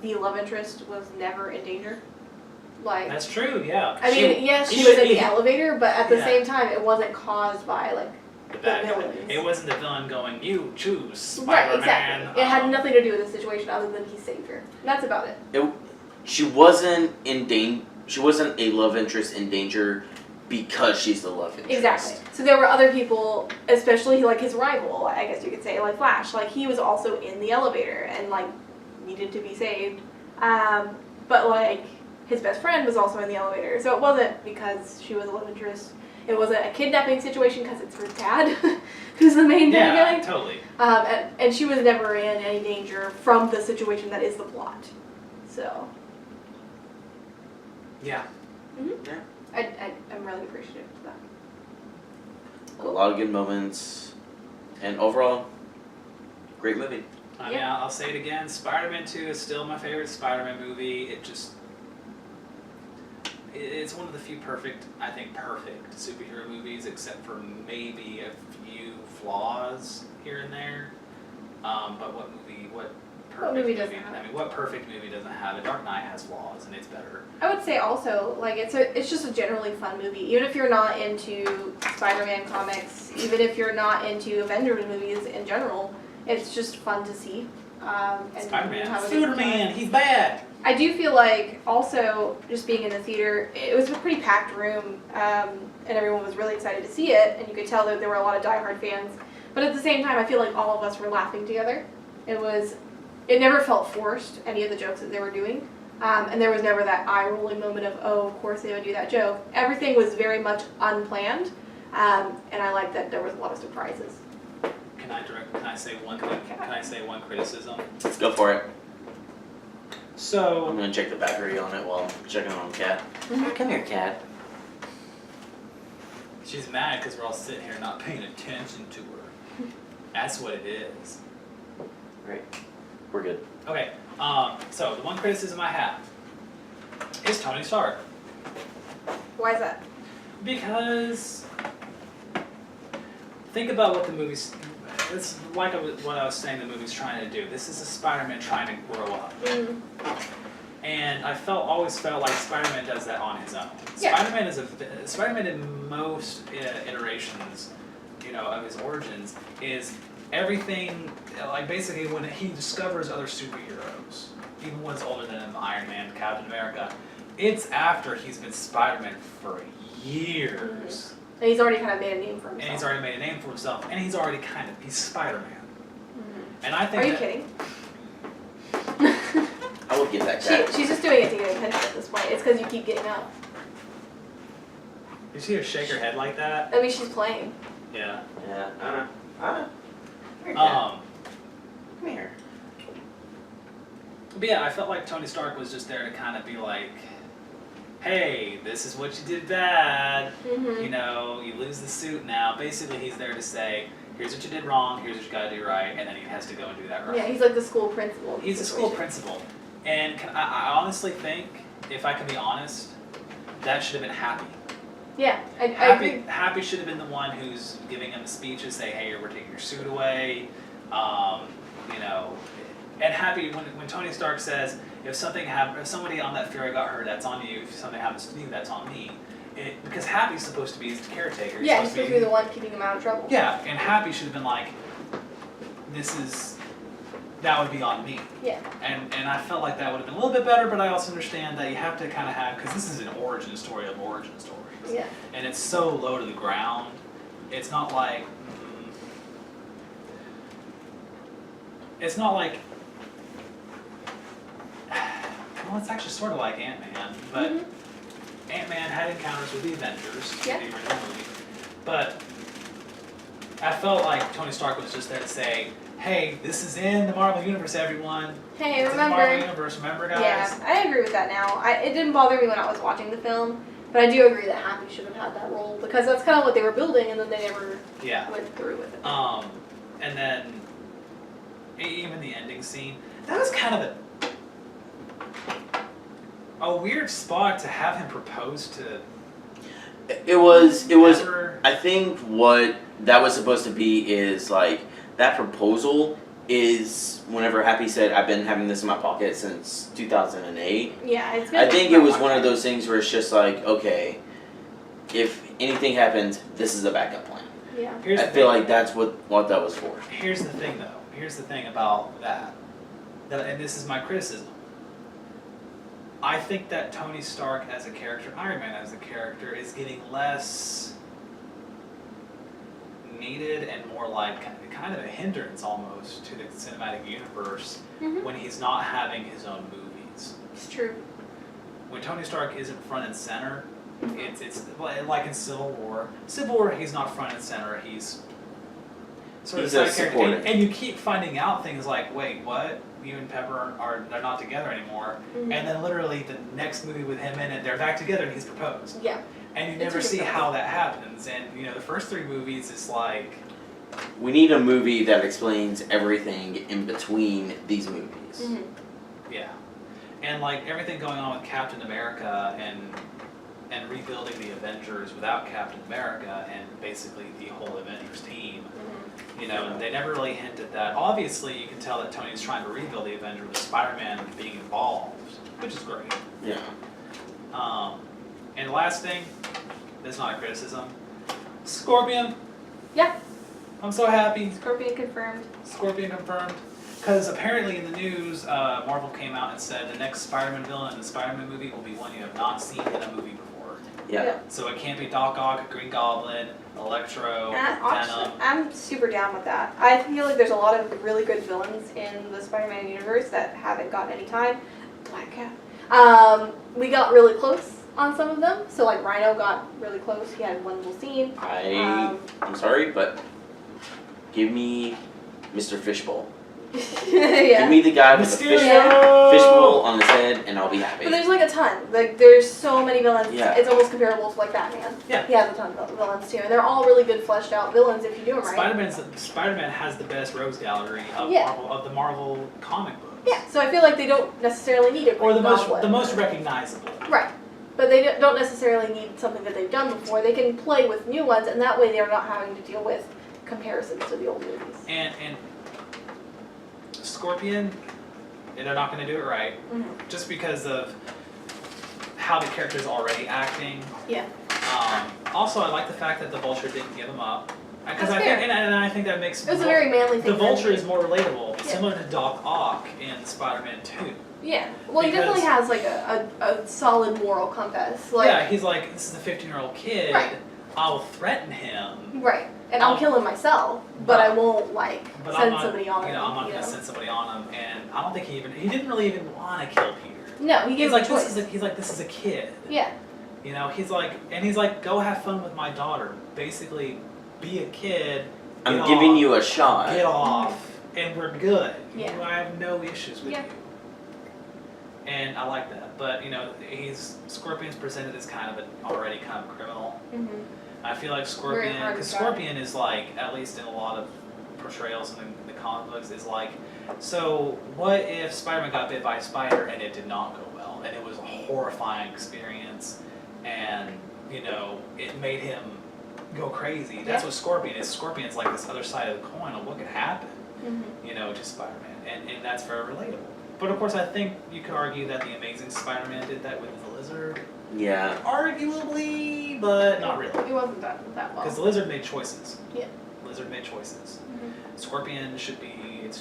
the love interest was never in danger? Like, That's true, yeah. I mean, yes, she even- was in the even- elevator, but at the Yeah. same time, it wasn't caused by, like, The bad guy. villains. It wasn't the villain going, you choose Spider-Man. right, exactly. It had nothing to do with the situation other than he saved her. And that's about it. She wasn't in danger. She wasn't a love interest in danger because she's the love interest. Exactly. So there were other people, especially like his rival, I guess you could say, like Flash. Like he was also in the elevator and like needed to be saved. But like his best friend was also in the elevator. So it wasn't because she was a love interest. It wasn't a kidnapping situation because it's her dad who's the main bad guy. Yeah, totally. And she was never in any danger from the situation that is the plot. So. Yeah. Mm-hmm. Yeah. I'm really appreciative of that. A lot of good moments, and overall, great movie. I mean, I'll say it again. Spider-Man 2 is still my favorite Spider-Man movie. It's one of the few perfect superhero movies, except for maybe a few flaws here and there. But what perfect movie doesn't have it? Dark Knight has flaws, and it's better. I would say also, like, it's just a generally fun movie. Even if you're not into Spider-Man comics, even if you're not into Avengers movies in general, it's just fun to see. And Spider-Man. have a good time. Spider-Man, he's bad! I do feel like, also, just being in the theater, it was a pretty packed room, and everyone was really excited to see it, and you could tell that there were a lot of diehard fans. But at the same time, I feel like all of us were laughing together. It never felt forced, any of the jokes that they were doing. And there was never that eye-rolling moment of, oh, of course they would do that joke. Everything was very much unplanned, and I like that there was a lot of surprises. Can I say one criticism? Let's go for it. So I'm gonna check the battery on it while I'm checking on Cat. Come here, Cat. she's mad because we're all sitting here not paying attention to her. That's what it is. Right. We're good. Okay. So the one criticism I have is Tony Stark. Why is that? Because think about what the movie's. It's like what I was saying the movie's trying to do. This is a Spider-Man trying to grow up. Mm. And I always felt like Spider-Man does that on his own. Yeah. Spider-Man in most iterations, of his origins, is everything, like basically when he discovers other superheroes, even ones older than him, Iron Man, Captain America, it's after he's been Spider-Man for years. Mm-hmm. And he's already kind of made a name for himself. And he's already made a name for himself, and he's Spider-Man. Mm-hmm. And I think Are you kidding? I would give that Cat. She's just doing it to get attention at this point. It's because you keep getting up. You see her shake her head like that? I mean, she's playing. Yeah. Yeah. Come here, Cat. Come here. But yeah, I felt like Tony Stark was just there to kind of be like, hey, this is what you did bad. Mm-hmm. You lose the suit now. Basically, he's there to say, here's what you did wrong, here's what you got to do right, and then he has to go and do that right. Yeah, he's like the school principal. He's the school principal. And I honestly think, if I can be honest, that should have been Happy. Yeah, I agree. Happy should have been the one who's giving him the speech and say, hey, we're taking your suit away. And Happy, when Tony Stark says, if somebody on that ferry got hurt, that's on you. If something happens to me, that's on me. Because Happy's supposed to be his caretaker. Yeah, he's supposed to be the one keeping him out of trouble. Yeah, and Happy should have been like, that would be on me. Yeah. And I felt like that would have been a little bit better, but I also understand that you have to kind of have, because this is an origin story of origin stories. Yeah. And it's so low to the ground. It's not like, well, it's actually sort of like Ant-Man, but Ant-Man had encounters with the Avengers, the original movie, but I felt like Tony Stark was just there to say, hey, this is in the Marvel Universe, everyone. Hey, it's remember? In the Marvel Universe, remember, guys? Yeah, I agree with that now. It didn't bother me when I was watching the film, but I do agree that Happy should have had that role, because that's kind of what they were building, and then they never went through with it. And then, even the ending scene, that was kind of a weird spot to have him propose to. It was. I think what that was supposed to be is like that proposal is whenever Happy said, "I've been having this in my pocket since 2008." Yeah, it's. I think it was one of those things where it's just like, okay, if anything happens, this is a backup plan. Yeah. I feel like that's what that was for. Here's the thing, though. Here's the thing about that, and this is my criticism. I think that Tony Stark as a character, Iron Man as a character, is getting less needed and more like kind of a hindrance almost to the cinematic universe when he's not having his own movies. It's true. When Tony Stark isn't front and center, it's like in Civil War. Civil War, he's not front and center. He's sort of side character, and you keep finding out things like, wait, what? You and Pepper they're not together anymore, and then literally the next movie with him in it, they're back together, and he's proposed. Yeah. And you never see how that happens. And the first 3 movies is like, we need a movie that explains everything in between these movies. yeah, and like everything going on with Captain America and rebuilding the Avengers without Captain America and basically the whole Avengers team. And they never really hinted that. Obviously, you can tell that Tony's trying to rebuild the Avengers with Spider-Man being involved, which is great. Yeah. And the last thing, that's not a criticism, Scorpion. Yeah. I'm so happy. Scorpion confirmed. Scorpion confirmed. Because apparently in the news, Marvel came out and said the next Spider-Man villain in the Spider-Man movie will be one you have not seen in a movie before. Yeah. So it can't be Doc Ock, Green Goblin, Electro, Venom. I'm super down with that. I feel like there's a lot of really good villains in the Spider-Man universe that haven't gotten any time. Black Cat. We got really close on some of them. So like Rhino got really close. He had one little scene. I'm sorry, but give me Mr. Fishbowl. Yeah. Give me the guy with the fishbowl on his head, and I'll be happy. But there's like a ton. Like there's so many villains. Yeah. It's almost comparable to like Batman. Yeah. He has a ton of villains too, and they're all really good fleshed out villains if you do them right. Spider-Man has the best rogues gallery of the Marvel comic books. Yeah. So I feel like they don't necessarily need it. Or the most recognizable. Right. But they don't necessarily need something that they've done before. They can play with new ones, and that way they're not having to deal with comparisons to the old movies. And Scorpion, and they're not going to do it right, just because of how the character's already acting. Yeah. Also, I like the fact that the Vulture didn't give him up. Because I think that makes it was a very manly thing. The Vulture is more relatable, similar to Doc Ock in Spider-Man 2. Yeah. Well, he definitely has like a solid moral compass. Like, yeah, he's like, this is a 15-year-old kid. Right. I'll threaten him. Right. And I'll kill him myself, but I won't send somebody on him. I'm not going to send somebody on him, and I don't think he didn't really even want to kill Peter. No, he gave him a choice. This is a kid. Yeah. He's like, go have fun with my daughter. Basically, be a kid. I'm giving you a shot. Get off, and we're good. Yeah. I have no issues with you. And I like that, but Scorpion's presented as kind of already kind of criminal. I feel like Scorpion, because Scorpion is like, at least in a lot of portrayals in the comic books, is like, so what if Spider-Man got bit by a spider and it did not go well, and it was a horrifying experience, and it made him go crazy. That's what Scorpion is. Scorpion's like this other side of the coin of what could happen, to Spider-Man, and that's very relatable. But of course, I think you could argue that the Amazing Spider-Man did that with the Lizard. Yeah. Arguably, but not really. It wasn't that well. Because the Lizard made choices. Yeah. Lizard made choices. Scorpion should be, it's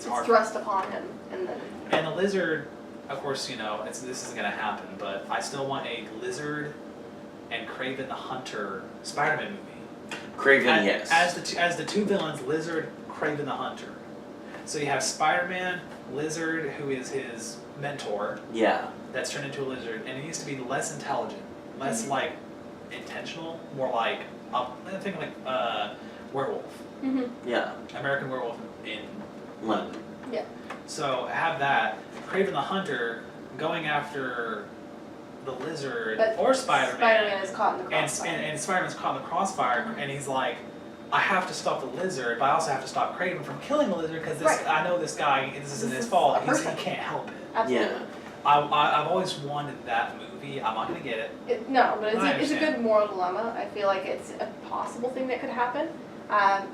hard. It's thrust upon him, and then. And the Lizard, of course, this isn't going to happen, but I still want a Lizard and Kraven the Hunter Spider-Man movie. Kraven, yes. As the two villains, Lizard, Kraven the Hunter. So you have Spider-Man, Lizard, who is his mentor. Yeah. That's turned into a lizard, and it needs to be less intelligent, less like intentional, more like I think like werewolf. Yeah. American Werewolf in London. Yeah. So have that Kraven the Hunter going after the lizard or Spider-Man. Spider-Man is caught in the crossfire. And Spider-Man's caught in the crossfire, and he's like, I have to stop the lizard, but I also have to stop Kraven from killing the lizard because I know this guy. This isn't his fault. He can't help it. Absolutely. Yeah. I've always wanted that movie. I'm not gonna get it. No, but it's a good moral dilemma. I feel like it's a possible thing that could happen.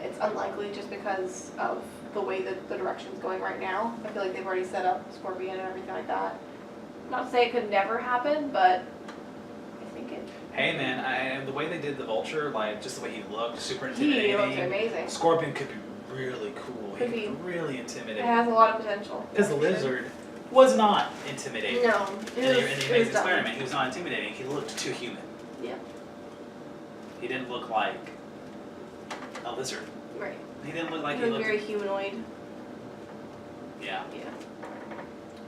It's unlikely just because of the way that the direction's going right now. I feel like they've already set up Scorpion and everything like that. Not to say it could never happen, but I think it. Hey man, the way they did the Vulture, like just the way he looked, super intimidating. He looked amazing. Scorpion could be really cool. He could be really intimidating. It has a lot of potential. Because the lizard was not intimidating. No, In the Amazing dumb. Spider-Man, he was not intimidating. He looked too human. Yeah. He didn't look like a lizard. Right. He didn't look like He was very humanoid. Yeah. Yeah.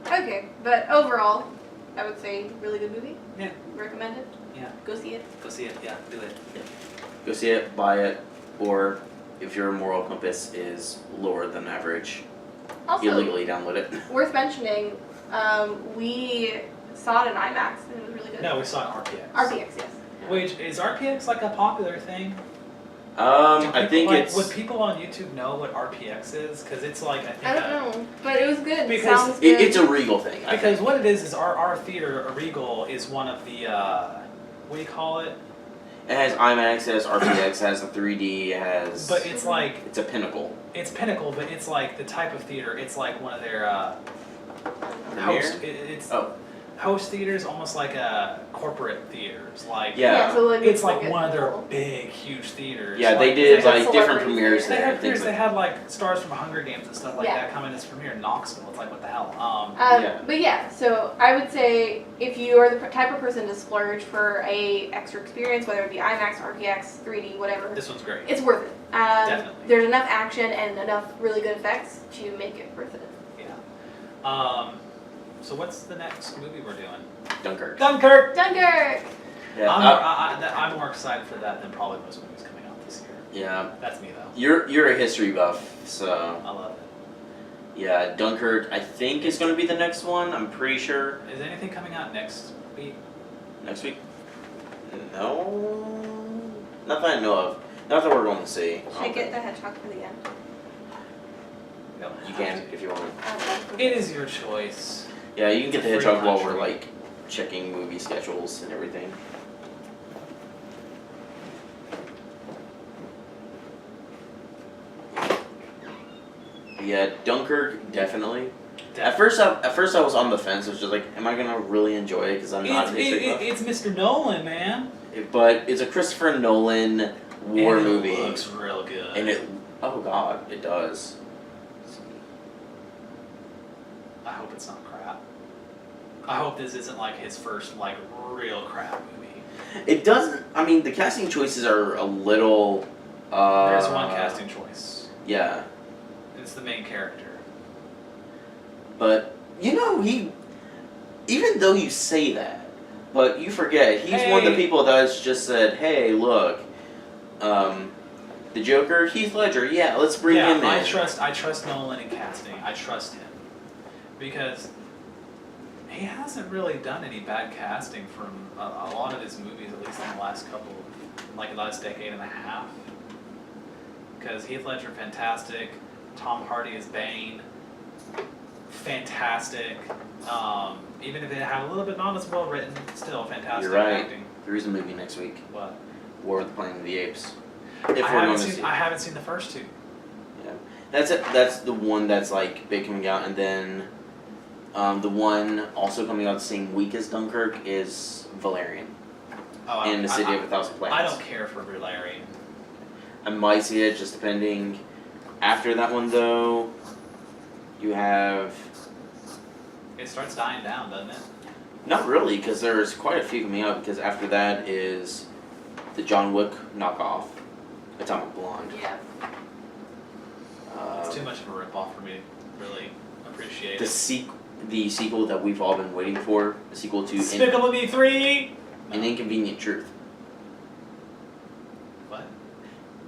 Okay, but overall, I would say really good movie. Yeah. Recommend it. Yeah. Go see it. Go see it. Yeah. Do it. Go see it, buy it, or if your moral compass is lower than average, Also, illegally download it. worth mentioning, we saw it in IMAX and it was really good. No, we saw it in RPX. RPX, yes. Which is RPX like a popular thing? I think it's. Would people on YouTube know what RPX is? Because it's like I think. I don't know, but it was good. Because Sounds good. It's a Regal thing. I Because think. what it is our theater, Regal, is one of the what do you call it? It has IMAX, it has RPX, it has the 3D, it has. But it's like It's a pinnacle. it's Pinnacle, but it's like the type of theater. It's like one of their Premiere? host. It's Oh. host theaters, almost like corporate theaters. Like Yeah. so like it's like look at one of their people. big, huge theaters. Yeah, they Like, did had like different celebrities premieres They there. had I think, premieres. but- They had like stars from Hunger Games and stuff like Yeah. that come in as premiere in Knoxville. It's like what the hell. Yeah. But yeah, so I would say if you are the type of person to splurge for a extra experience, whether it be IMAX, RPX, 3D, whatever, This one's great. it's worth it. Definitely. There's enough action and enough really good effects to make it worth it. Yeah. So what's the next movie we're doing? Dunkirk. Dunkirk. Dunkirk! Yeah. I'm more excited for that than probably most movies coming out this year. Yeah. That's me though. You're a history buff, so I love it. yeah. Dunkirk, I think is going to be the next one. I'm pretty sure. Is anything coming out next week? Next week? No. Not that I know of. Not that we're going to see. Should I get the hedgehog for the end? No. You can if you want. It is your choice. Yeah, you can get the It's a free hedgehog while country. we're like checking movie schedules and everything. Yeah, Dunkirk definitely. At first I was on the fence. I was just like, am I gonna really enjoy it? Because I'm not a history buff. It's Mr. Nolan, man. But it's a Christopher Nolan war And movie, It looks real good. and oh god, it does. I hope it's not crap. I hope this isn't like his first like real crap movie. It doesn't. I mean, the casting choices are a little. There's one casting choice. Yeah, It's the main character. but even though you say that, but you forget he's one of the Hey. people that's just said, "Hey, look, the Joker, Heath Ledger. Yeah, let's bring him in." I trust Nolan in casting. I trust him because he hasn't really done any bad casting from a lot of his movies, at least in the last last decade and a half. Because Heath Ledger, fantastic. Tom Hardy is Bane, fantastic. Even if it had a little bit not as well written, still fantastic You're right. acting. There is a movie next week, What? War of the Planet of the Apes. I If we're haven't going to see seen. it. I haven't seen the first two. Yeah, that's it. That's the one that's like big coming out, and then the one also coming out the same week as Dunkirk is Valerian Oh, and the City of a Thousand Planets. I don't care for Valerian. I might see it, just depending. After that one, though, you have It starts dying down, doesn't it? not really, because there's quite a few coming out. Because after that is the John Wick knockoff, Atomic Blonde. Yeah. It's too much of a ripoff for me to really appreciate The it. the sequel that we've all been waiting for, the sequel to Despicable Me 3! An Inconvenient Truth. What?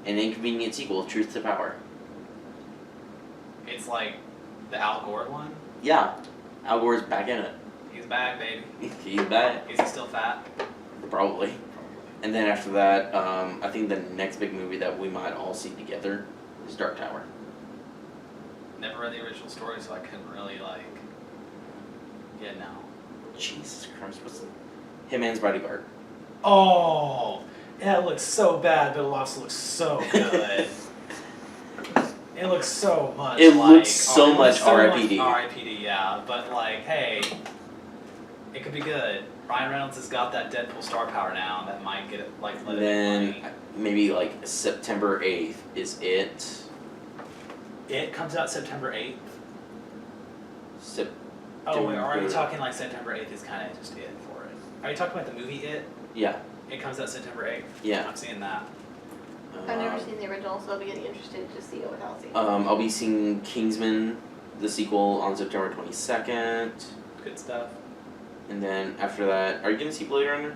An inconvenient sequel, Truth to Power. It's like the Al Gore one? Yeah, Al Gore's back in it. He's back, baby. He's back, Is he still fat? probably. And then after that, I think the next big movie that we might all see together is Dark Tower. Never read the original story, so I couldn't really no. Jesus Christ, what's Hitman's Bodyguard? Oh! That looks so bad, but it also looks so good. It looks so much It like... looks so much so R.I.P.D.. R.I.P.D., yeah. But hey, it could be good. Ryan Reynolds has got that Deadpool star power now that might get it, let it make Then money. maybe September 8th is it. It comes out September 8th. Oh, wait, are you good. talking like September 8th is kind of just it for it? Are you talking about the movie It? Yeah. It comes out September 8th. Yeah. I'm seeing that. I've never seen the original, so I'll be getting interested to see it without seeing it. I'll be seeing Kingsman, the sequel, on September 22nd. Good stuff. And then after that, are you gonna see Blade Runner?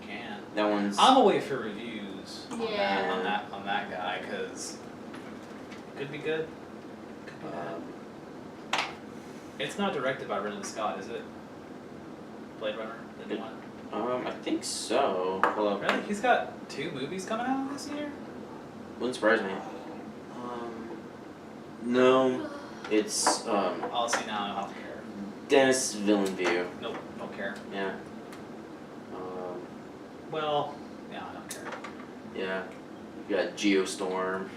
You can. That one's. I'm gonna wait for reviews on Yeah. on that guy, because could be good. Could be bad. It's not directed by Ridley Scott, is it? Blade Runner, the new one? I think so. Hold up. Really? He's got 2 movies coming out this year? Wouldn't surprise me. No, it's I'll see now, I don't care. Dennis Villeneuve. Nope, don't care. Yeah. Well, yeah, I don't care. Yeah. You got Geostorm.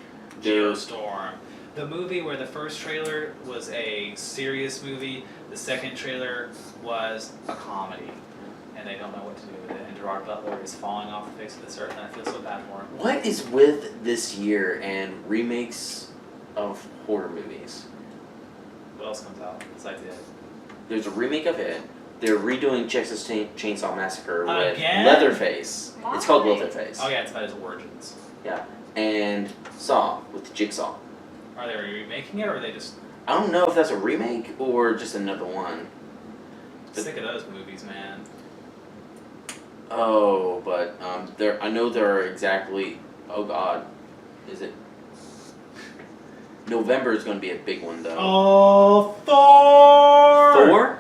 Geostorm. The movie where the first trailer was a serious movie, the second trailer was a comedy. And they don't know what to do with it. And Gerard Butler is falling off the face of this earth, and I feel so bad for him. What is with this year and remakes of horror movies? What else comes out besides it? There's a remake of it. They're redoing Texas Chainsaw Massacre with Again? Leatherface. It's called Why? Leatherface. Oh yeah, it's about his origins. Yeah. And Saw with Jigsaw. Are they remaking it, or are they just I don't know if that's a remake or just another one. sick of those movies, man? Oh, but there. I know there are exactly. Oh God, is it? November is going to be a big one though. Oh, Thor! Thor,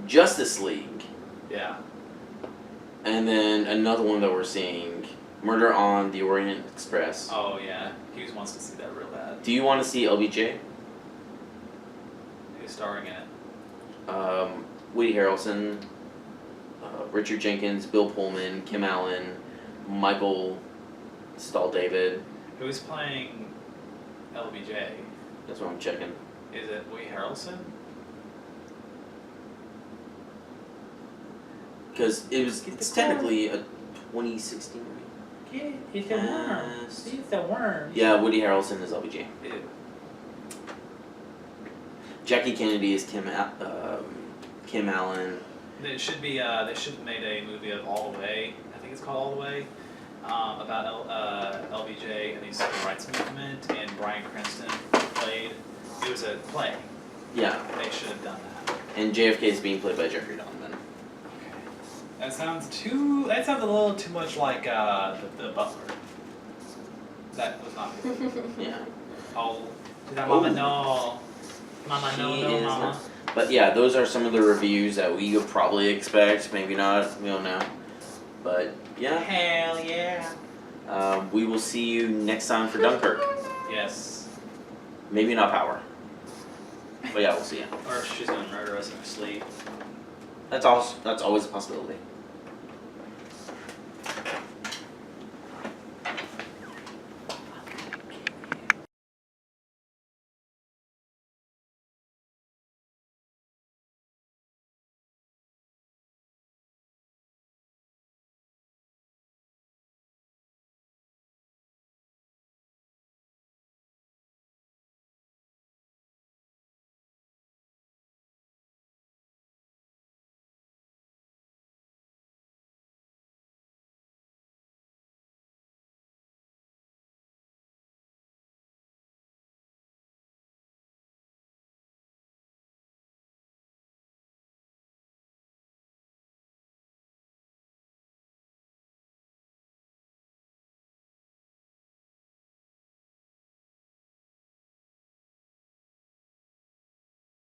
Justice League, Yeah. and then another one that we're seeing, Murder on the Orient Express. Oh yeah, Hughes wants to see that real bad. Do you want to see LBJ? Who's starring in it? Woody Harrelson, Richard Jenkins, Bill Pullman, Kim Allen, Michael Stahl-David. Who's playing LBJ? That's what I'm checking. Is it Woody Harrelson? Because it's technically a 2016 movie. Yeah, he's the worm. Yes. He's the worm. Yeah, Woody Harrelson is LBJ. Ew. Jackie Kennedy is Kim Allen. They should be. They should have made a movie of All the Way. I think it's called All the Way, about LBJ and the civil rights movement. And Bryan Cranston played. It was a play. Yeah, They should have done that. and JFK is being played by Jeffrey Donovan. That sounds too. That sounds a little too much like the Butler. That was not good. Yeah. Oh, did that mama no? Mama no He no is mama. not- But yeah, those are some of the reviews that we would probably expect. Maybe not. We don't know. But yeah, Hell yeah. we will see you next time for Dunkirk. Yes. Maybe not Power. But yeah, we'll see you. Or she's gonna murder us in her sleep. That's always a possibility.